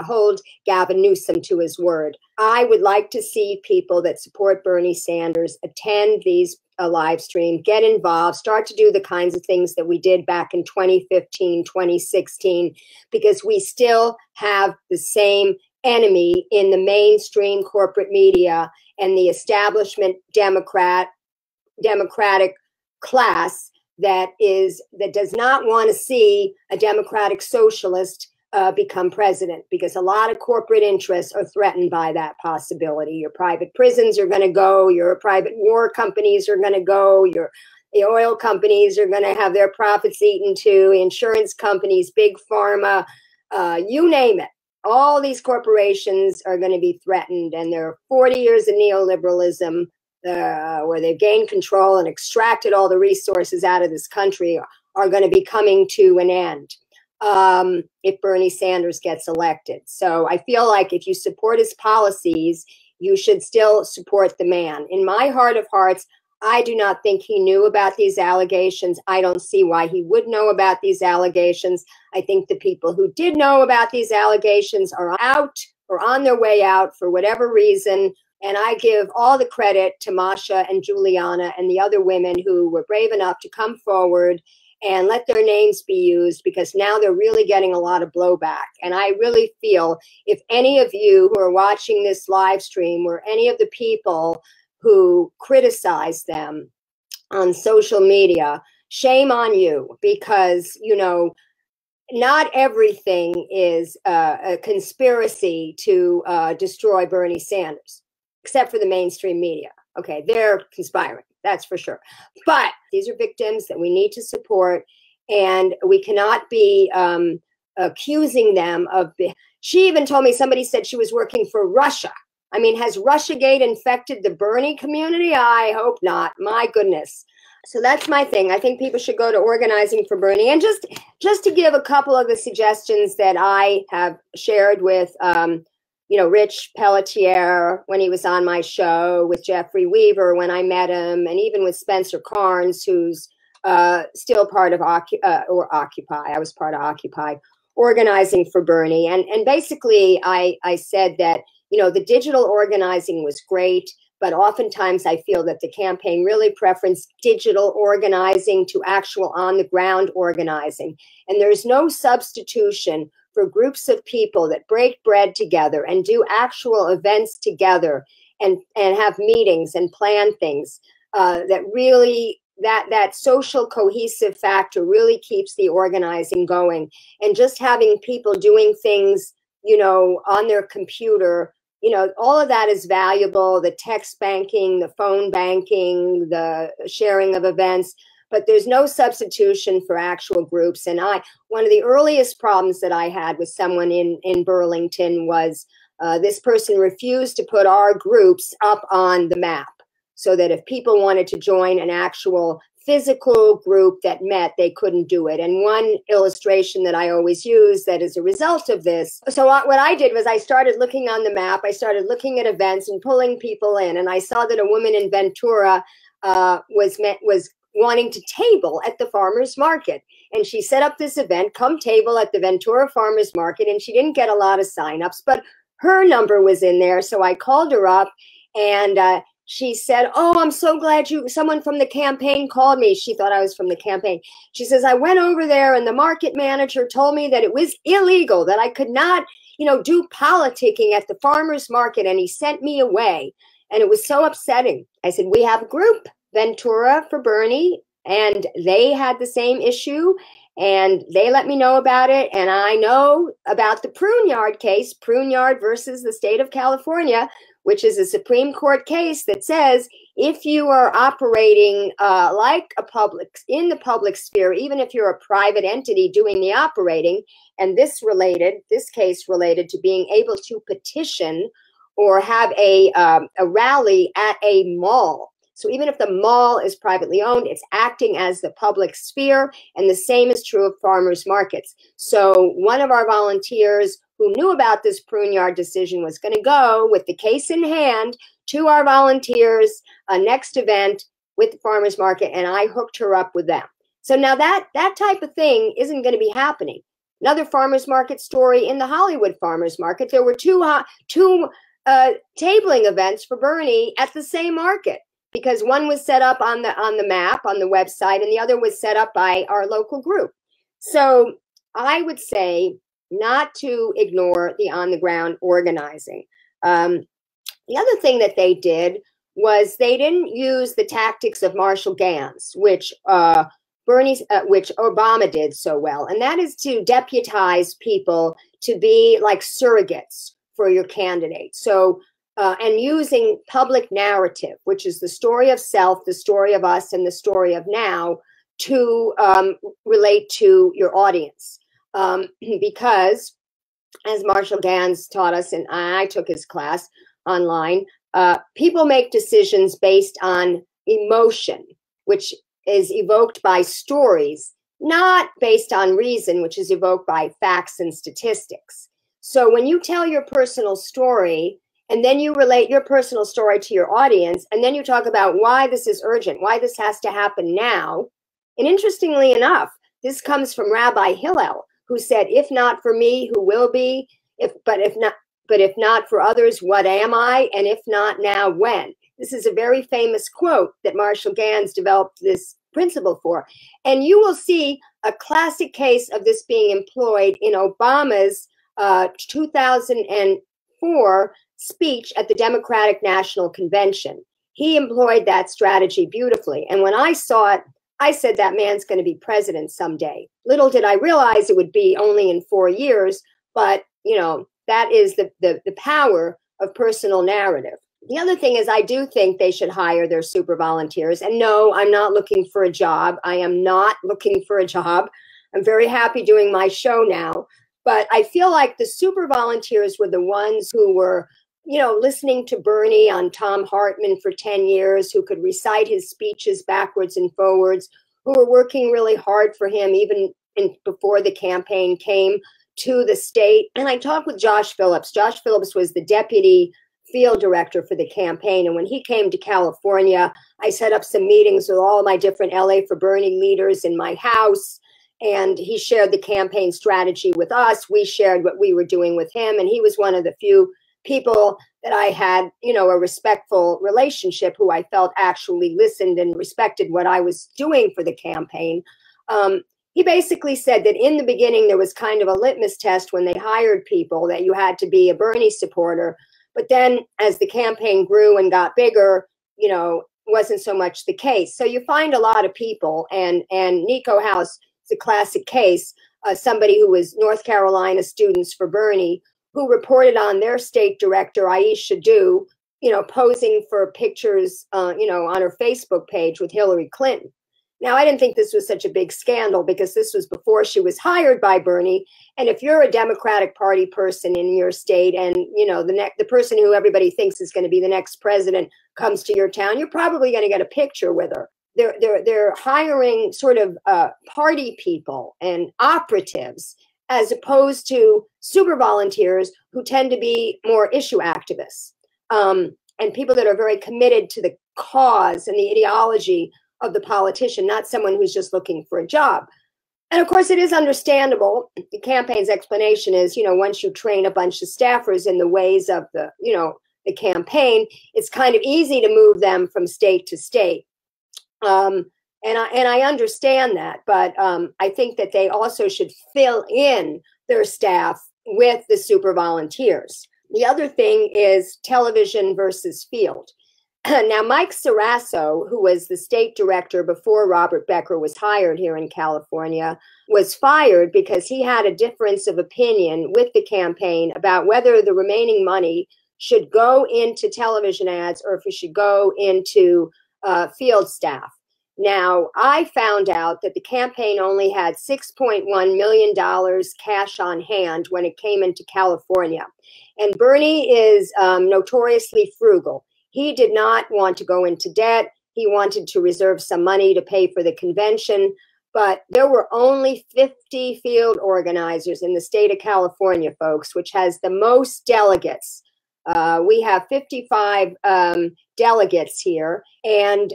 hold Gavin Newsom to his word. I would like to see people that support Bernie Sanders attend these live stream, get involved, start to do the kinds of things that we did back in 2015, 2016, because we still have the same enemy in the mainstream corporate media and the establishment democratic class that does not want to see a democratic socialist become president, because a lot of corporate interests are threatened by that possibility. Your private prisons are going to go, your private war companies are going to go, the oil companies are going to have their profits eaten too, insurance companies, big pharma, you name it. All these corporations are going to be threatened, and there are 40 years of neoliberalism where they've gained control and extracted all the resources out of this country are going to be coming to an end if Bernie Sanders gets elected. So I feel like if you support his policies, you should still support the man. In my heart of hearts, I do not think he knew about these allegations. I don't see why he would know about these allegations. I think the people who did know about these allegations are out or on their way out for whatever reason. And I give all the credit to Masha and Juliana and the other women who were brave enough to come forward and let their names be used, because now they're really getting a lot of blowback. And I really feel if any of you who are watching this live stream or any of the people who criticize them on social media, shame on you, because, you know, not everything is a conspiracy to destroy Bernie Sanders, except for the mainstream media. Okay, they're conspiring, that's for sure. But these are victims that we need to support, and we cannot be accusing them of. She even told me, somebody said she was working for Russia. I mean, has Russiagate infected the Bernie community? I hope not. My goodness. So that's my thing. I think people should go to Organizing for Bernie. And just to give a couple of the suggestions that I have shared with, you know, Rich Pelletier when he was on my show, with Jeffrey Weaver when I met him, and even with Spencer Carnes, who's still part of Occupy. I was part of Occupy, Organizing for Bernie. And basically, I said that, you know, the digital organizing was great, but oftentimes I feel that the campaign really preferenced digital organizing to actual on-the-ground organizing. And there's no substitution for groups of people that break bread together and do actual events together and have meetings and plan things that really, that social cohesive factor really keeps the organizing going. And just having people doing things, you know, on their computer, you know, all of that is valuable. The text banking, the phone banking, the sharing of events, but there's no substitution for actual groups. And one of the earliest problems that I had with someone in Burlington was this person refused to put our groups up on the map, so that if people wanted to join an actual physical group that met, they couldn't do it. And one illustration that I always use that is a result of this. So what I did was I started looking on the map. I started looking at events and pulling people in. And I saw that a woman in Ventura was wanting to table at the farmer's market. And she set up this event, come table at the Ventura farmer's market. And she didn't get a lot of signups, but her number was in there. So I called her up, and she said, "Oh, I'm so glad someone from the campaign called me." She thought I was from the campaign. She says, "I went over there and the market manager told me that it was illegal, that I could not, do politicking at the farmer's market, and he sent me away. And it was so upsetting." I said, "We have a group, Ventura for Bernie, and they had the same issue, and they let me know about it. And I know about the Pruneyard case, Pruneyard versus the state of California, which is a Supreme Court case that says if you are operating like in the public sphere, even if you're a private entity doing the operating," and this case related to being able to petition or have a rally at a mall. So even if the mall is privately owned, it's acting as the public sphere, and the same is true of farmers markets. So one of our volunteers who knew about this Pruneyard decision was going to go with the case in hand to our volunteers' next event with the farmers market, and I hooked her up with them. So now that type of thing isn't going to be happening. Another farmers market story in the Hollywood farmers market, there were two tabling events for Bernie at the same market, because one was set up on the map, on the website, and the other was set up by our local group. So I would say not to ignore the on-the-ground organizing. The other thing that they did was they didn't use the tactics of Marshall Gans, which Obama did so well, and that is to deputize people to be like surrogates for your candidate. So, and using public narrative, which is the story of self, the story of us, and the story of now, to relate to your audience. Because, as Marshall Gans taught us, and I took his class online, people make decisions based on emotion, which is evoked by stories, not based on reason, which is evoked by facts and statistics. So when you tell your personal story, and then you relate your personal story to your audience, and then you talk about why this is urgent, why this has to happen now. And interestingly enough, this comes from Rabbi Hillel, who said, "If not for me, who will be? But if not for others, what am I? And if not now, when?" This is a very famous quote that Marshall Gans developed this principle for. And you will see a classic case of this being employed in Obama's 2004 speech at the Democratic National Convention. He employed that strategy beautifully. And when I saw it, I said, that man's going to be president someday. Little did I realize it would be only in 4 years, but that is the power of personal narrative. The other thing is, I do think they should hire their super volunteers. And no, I'm not looking for a job. I am not looking for a job. I'm very happy doing my show now. But I feel like the super volunteers were the ones who were, listening to Bernie on Tom Hartman for 10 years, who could recite his speeches backwards and forwards, who were working really hard for him even before the campaign came to the state. And I talked with Josh Phillips. Josh Phillips was the deputy field director for the campaign. And when he came to California, I set up some meetings with all my different LA for Bernie leaders in my house. And he shared the campaign strategy with us. We shared what we were doing with him. And he was one of the few people that I had, a respectful relationship, who I felt actually listened and respected what I was doing for the campaign. He basically said that in the beginning, there was kind of a litmus test when they hired people, that you had to be a Bernie supporter. But then as the campaign grew and got bigger, wasn't so much the case. So you find a lot of people, and Nico House is a classic case, somebody who was North Carolina students for Bernie, who reported on their state director, Aisha Du, posing for pictures, on her Facebook page with Hillary Clinton. Now, I didn't think this was such a big scandal, because this was before she was hired by Bernie. And if you're a Democratic Party person in your state, and the person who everybody thinks is going to be the next president comes to your town, you're probably going to get a picture with her. They're hiring sort of party people and operatives, as opposed to super volunteers who tend to be more issue activists, and people that are very committed to the cause and the ideology of the politician, not someone who's just looking for a job. And of course, it is understandable. The campaign's explanation is, once you train a bunch of staffers in the ways of the the campaign, it's kind of easy to move them from state to state. And I understand that, but I think that they also should fill in their staff with the super volunteers. The other thing is television versus field. Now, Mike Sarasso, who was the state director before Robert Becker was hired here in California, was fired because he had a difference of opinion with the campaign about whether the remaining money should go into television ads or if it should go into field staff. Now, I found out that the campaign only had $6.1 million cash on hand when it came into California. And Bernie is notoriously frugal. He did not want to go into debt. He wanted to reserve some money to pay for the convention. But there were only 50 field organizers in the state of California, folks, which has the most delegates. We have 55 delegates here, and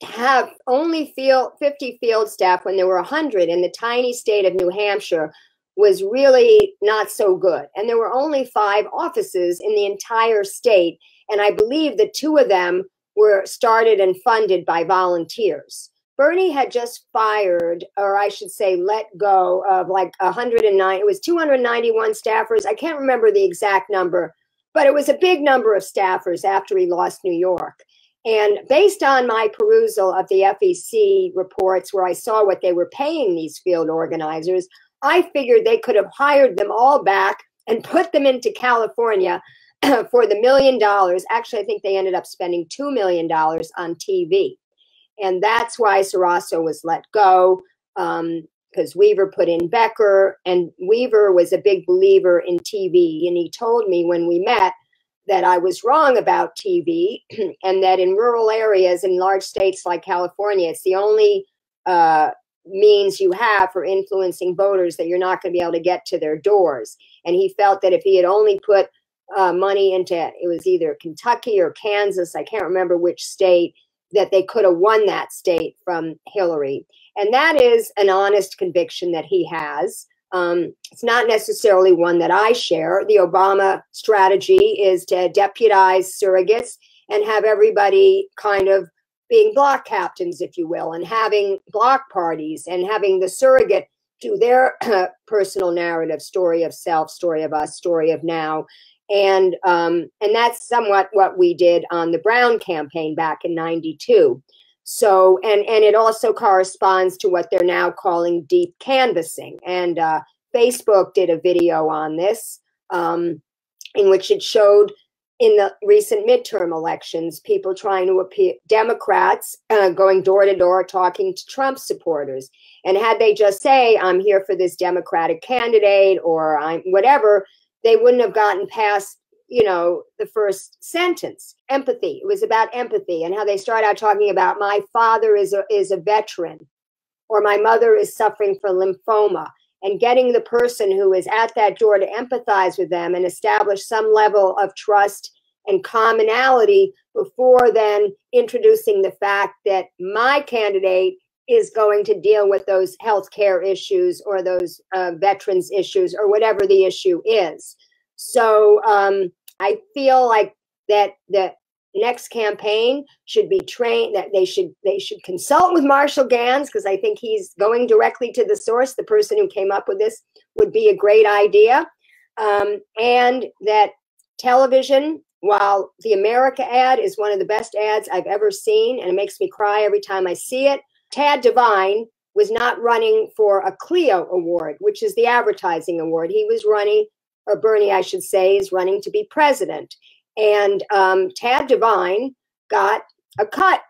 have only 50 field staff when there were 100 in the tiny state of New Hampshire was really not so good. And there were only 5 offices in the entire state. And I believe that 2 of them were started and funded by volunteers. Bernie had just fired, or I should say let go of like 109, it was 291 staffers. I can't remember the exact number, but it was a big number of staffers after he lost New York. And based on my perusal of the FEC reports where I saw what they were paying these field organizers, I figured they could have hired them all back and put them into California for the $1 million. Actually, I think they ended up spending $2 million on TV. And that's why Sarasso was let go, because Weaver put in Becker, and Weaver was a big believer in TV. And he told me when we met that I was wrong about TV, and that in rural areas in large states like California, it's the only means you have for influencing voters, that you're not going to be able to get to their doors. And he felt that if he had only put money into, it was either Kentucky or Kansas, I can't remember which state, that they could have won that state from Hillary. And that is an honest conviction that he has. It's not necessarily one that I share. The Obama strategy is to deputize surrogates and have everybody kind of being block captains, if you will, and having block parties and having the surrogate do their personal narrative, story of self, story of us, story of now. And that's somewhat what we did on the Brown campaign back in '92. So, and it also corresponds to what they're now calling deep canvassing. And Facebook did a video on this, in which it showed in the recent midterm elections, people trying to appeal, Democrats going door to door talking to Trump supporters. And had they just say, I'm here for this Democratic candidate, or I'm whatever, they wouldn't have gotten past, you know, the first sentence. Empathy. It was about empathy, and how they start out talking about my father is a veteran, or my mother is suffering from lymphoma, and getting the person who is at that door to empathize with them and establish some level of trust and commonality before then introducing the fact that my candidate is going to deal with those healthcare issues or those veterans issues or whatever the issue is. So I feel like that the next campaign should be trained, that they should consult with Marshall Gans, because I think he's going directly to the source. The person who came up with this would be a great idea. And that television, while the America ad is one of the best ads I've ever seen, and it makes me cry every time I see it, Tad Devine was not running for a Clio award, which is the advertising award. He was running, or Bernie, I should say, is running to be president. And Tad Devine got a cut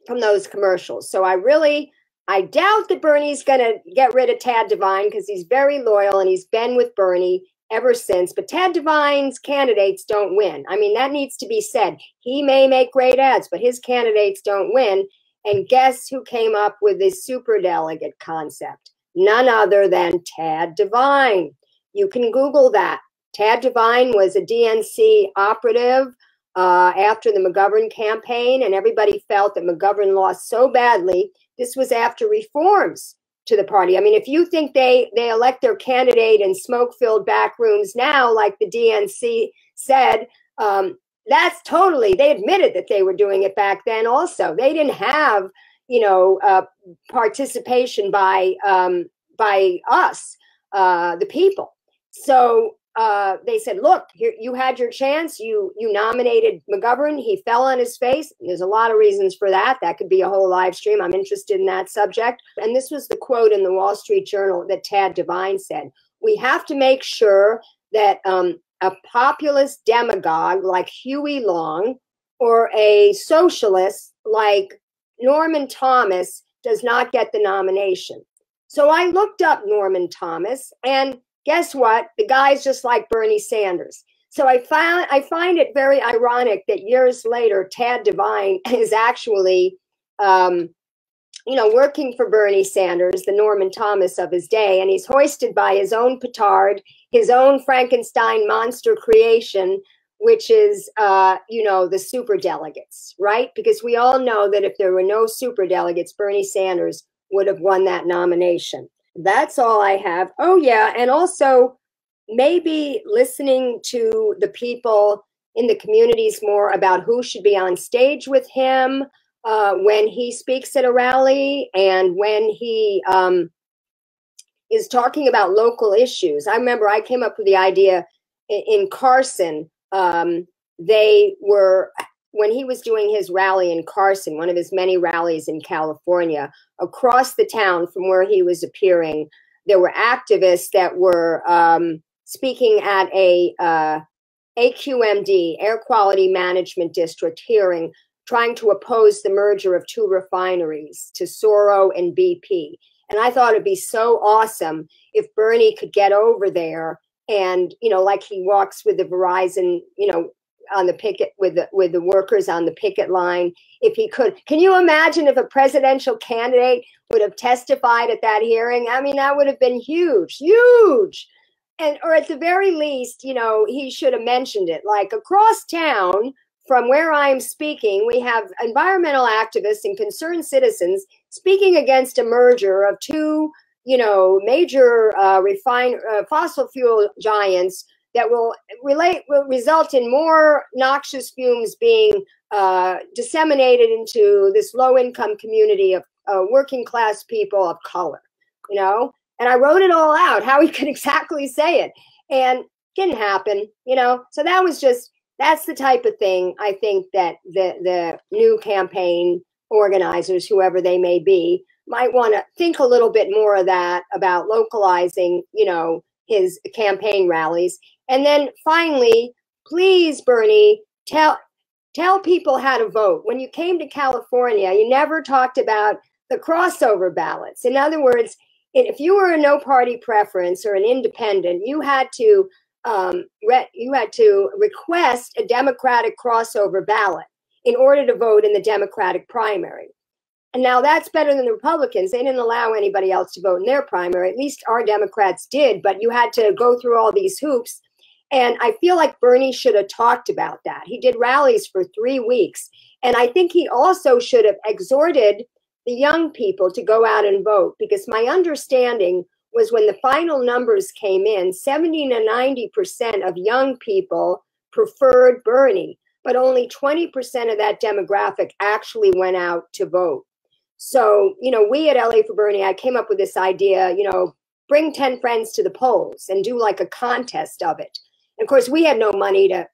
from those commercials. So I doubt that Bernie's going to get rid of Tad Devine, because he's very loyal and he's been with Bernie ever since. But Tad Devine's candidates don't win. I mean, that needs to be said. He may make great ads, but his candidates don't win. And guess who came up with this superdelegate concept? None other than Tad Devine. You can Google that. Tad Devine was a DNC operative after the McGovern campaign, and everybody felt that McGovern lost so badly. This was after reforms to the party. I mean, if you think they elect their candidate in smoke-filled back rooms now, like the DNC said, That's totally, they admitted that they were doing it back then also. They didn't have, participation by us, the people. So they said, look, here, you had your chance. You nominated McGovern. He fell on his face. There's a lot of reasons for that. That could be a whole live stream. I'm interested in that subject. And this was the quote in the Wall Street Journal that Tad Devine said. We have to make sure that a populist demagogue like Huey Long or a socialist like Norman Thomas does not get the nomination. So I looked up Norman Thomas, and guess what? The guy's just like Bernie Sanders. So I find it very ironic that years later, Tad Devine is actually, working for Bernie Sanders, the Norman Thomas of his day, and he's hoisted by his own petard, his own Frankenstein monster creation, which is, the superdelegates, right? Because we all know that if there were no superdelegates, Bernie Sanders would have won that nomination. That's all I have. Oh, yeah. And also maybe listening to the people in the communities more about who should be on stage with him when he speaks at a rally and when he is talking about local issues. I remember I came up with the idea in Carson. When he was doing his rally in Carson, one of his many rallies in California, across the town from where he was appearing, there were activists that were speaking at a AQMD, Air Quality Management District hearing, trying to oppose the merger of two refineries, Tesoro and BP. And I thought it'd be so awesome if Bernie could get over there and, like he walks with the Verizon, on the picket with the workers on the picket line, if he could. Can you imagine if a presidential candidate would have testified at that hearing? I mean, that would have been huge. And, or at the very least, he should have mentioned it. Like across town from where I'm speaking, we have environmental activists and concerned citizens speaking against a merger of two, major fossil fuel giants that will result in more noxious fumes being disseminated into this low-income community of working class people of color, And I wrote it all out, how he could exactly say it. And it didn't happen, So that's the type of thing I think that the new campaign organizers, whoever they may be, might want to think a little bit more of that about localizing, his campaign rallies. And then finally, please, Bernie, tell people how to vote. When you came to California, you never talked about the crossover ballots. In other words, if you were a no party preference or an independent, you had to request a Democratic crossover ballot in order to vote in the Democratic primary. And now that's better than the Republicans. They didn't allow anybody else to vote in their primary. At least our Democrats did, but you had to go through all these hoops. And I feel like Bernie should have talked about that. He did rallies for 3 weeks. And I think he also should have exhorted the young people to go out and vote, because my understanding was when the final numbers came in, 70 to 90% of young people preferred Bernie, but only 20% of that demographic actually went out to vote. So, we at LA for Bernie, I came up with this idea, bring 10 friends to the polls and do like a contest of it. And of course, we had no money to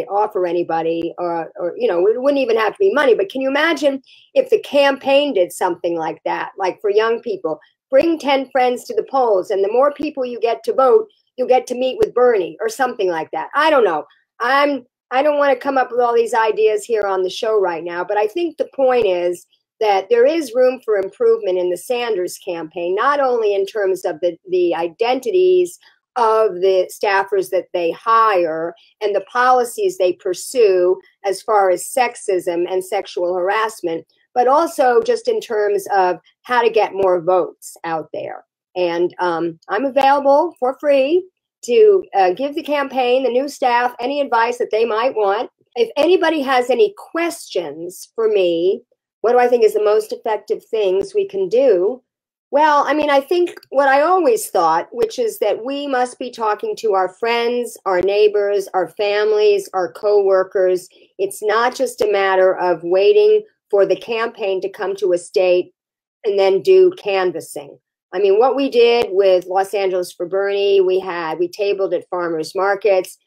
offer anybody or it wouldn't even have to be money. But can you imagine if the campaign did something like that, like for young people, bring 10 friends to the polls, and the more people you get to vote, you'll get to meet with Bernie or something like that. I don't know. I don't want to come up with all these ideas here on the show right now, but I think the point is that there is room for improvement in the Sanders campaign, not only in terms of the identities of the staffers that they hire and the policies they pursue as far as sexism and sexual harassment, but also just in terms of how to get more votes out there. And I'm available for free to give the campaign, the new staff, any advice that they might want. If anybody has any questions for me, what do I think is the most effective things we can do? Well, I mean, I think what I always thought, which is that we must be talking to our friends, our neighbors, our families, our coworkers. It's not just a matter of waiting for the campaign to come to a state and then do canvassing. I mean, what we did with Los Angeles for Bernie, we tabled at farmers markets.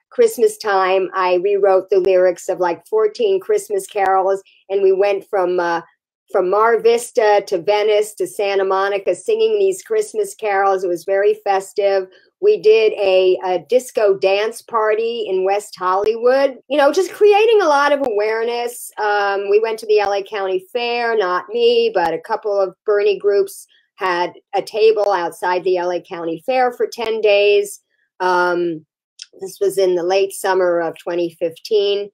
Christmas time, I rewrote the lyrics of like 14 Christmas carols, and we went from Mar Vista to Venice to Santa Monica singing these Christmas carols. It was very festive. We did a disco dance party in West Hollywood, you know, just creating a lot of awareness. We went to the LA County Fair, not me, but a couple of Bernie groups had a table outside the LA County Fair for 10 days. This was in the late summer of 2015.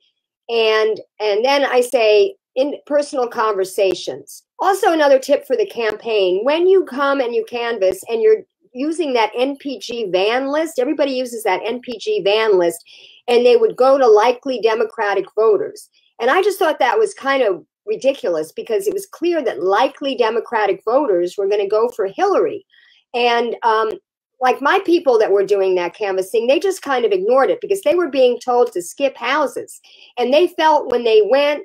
And then I say, in personal conversations. Also, another tip for the campaign, when you come and you canvass and you're using that NPG van list, everybody uses that NPG van list, and they would go to likely Democratic voters. And I just thought that was kind of ridiculous because it was clear that likely Democratic voters were going to go for Hillary. And like my people that were doing that canvassing, they just kind of ignored it because they were being told to skip houses. And they felt when they went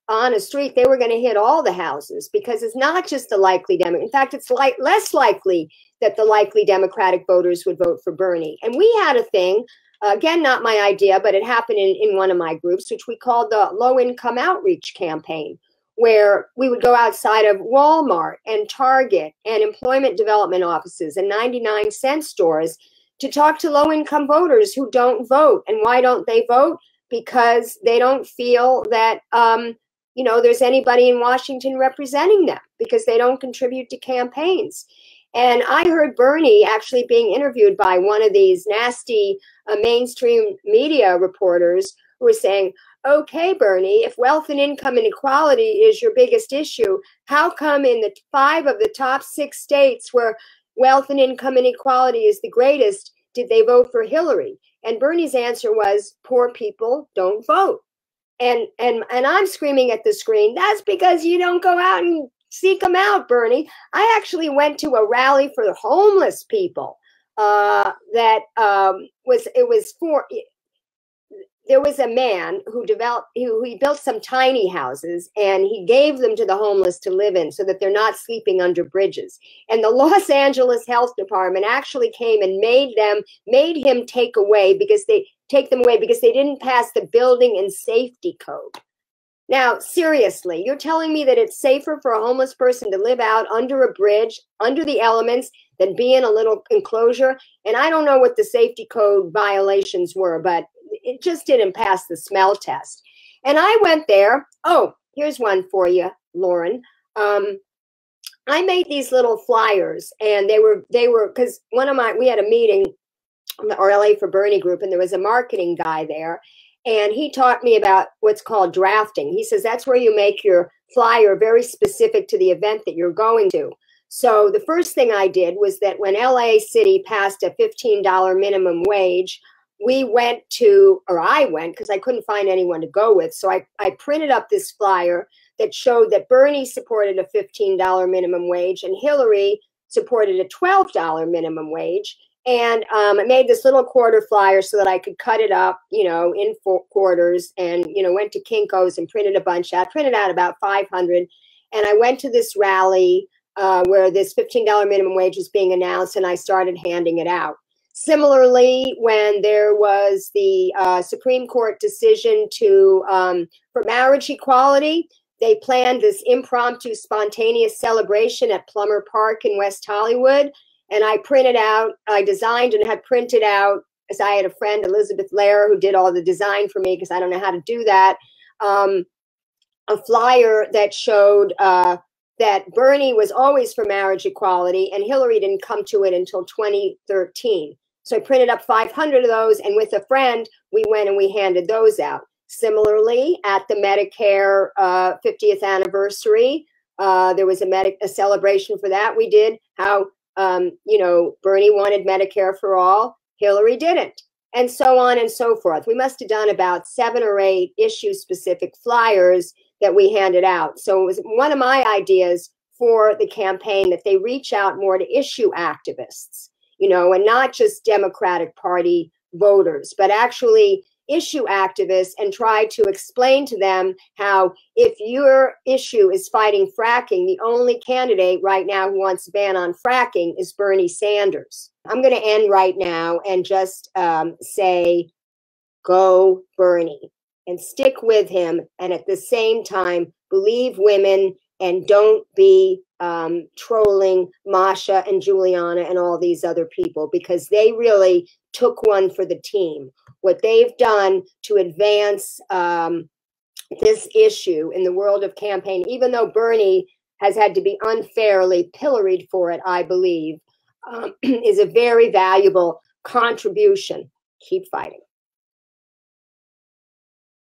on a street, they were going to hit all the houses because it's not just the likely Democrat. In fact, it's less likely that the likely Democratic voters would vote for Bernie. And we had a thing, again, not my idea, but it happened in one of my groups, which we called the Low Income Outreach Campaign, where we would go outside of Walmart and Target and employment development offices and 99-cent stores to talk to low-income voters who don't vote. And why don't they vote? Because they don't feel that, you know, there's anybody in Washington representing them because they don't contribute to campaigns. And I heard Bernie actually being interviewed by one of these nasty mainstream media reporters who were saying, okay, Bernie, if wealth and income inequality is your biggest issue, how come in the 5 of the top 6 states where wealth and income inequality is the greatest, did they vote for Hillary? And Bernie's answer was, poor people don't vote. And I'm screaming at the screen, that's because you don't go out and seek them out, Bernie. I actually went to a rally for the homeless people there was a man who he built some tiny houses and he gave them to the homeless to live in so that they're not sleeping under bridges. And the Los Angeles Health Department actually came and made him take them away because they didn't pass the building and safety code. Now, seriously, you're telling me that it's safer for a homeless person to live out under a bridge, under the elements, than be in a little enclosure? And I don't know what the safety code violations were, but it just didn't pass the smell test. And I went there. Oh, here's one for you, Lauren. I made these little flyers, and they were because we had a meeting, our LA for Bernie group, and there was a marketing guy there. And he taught me about what's called drafting. He says that's where you make your flyer very specific to the event that you're going to. So the first thing I did was that when LA City passed a $15 minimum wage, I went because I couldn't find anyone to go with. So I printed up this flyer that showed that Bernie supported a $15 minimum wage and Hillary supported a $12 minimum wage. And I made this little quarter flyer so that I could cut it up, you know, in 4 quarters, and, you know, went to Kinko's and printed a bunch out, printed out about 500. And I went to this rally where this $15 minimum wage was being announced, and I started handing it out. Similarly, when there was the Supreme Court decision for marriage equality, they planned this impromptu spontaneous celebration at Plummer Park in West Hollywood. And I designed and had printed out, as I had a friend, Elizabeth Lair, who did all the design for me because I don't know how to do that, a flyer that showed that Bernie was always for marriage equality and Hillary didn't come to it until 2013. So I printed up 500 of those, and with a friend, we went and we handed those out. Similarly, at the Medicare 50th anniversary, there was a celebration for that. We did how, Bernie wanted Medicare for all, Hillary didn't, and so on and so forth. We must have done about 7 or 8 issue-specific flyers that we handed out. So it was one of my ideas for the campaign that they reach out more to issue activists, you know, and not just Democratic Party voters, but actually issue activists, and try to explain to them how, if your issue is fighting fracking, the only candidate right now who wants a ban on fracking is Bernie Sanders. I'm going to end right now and just say, go Bernie, and stick with him. And at the same time, believe women and don't be trolling Masha and Juliana and all these other people, because they really took one for the team. What they've done to advance this issue in the world of campaign, even though Bernie has had to be unfairly pilloried for it, I believe, is a very valuable contribution. Keep fighting.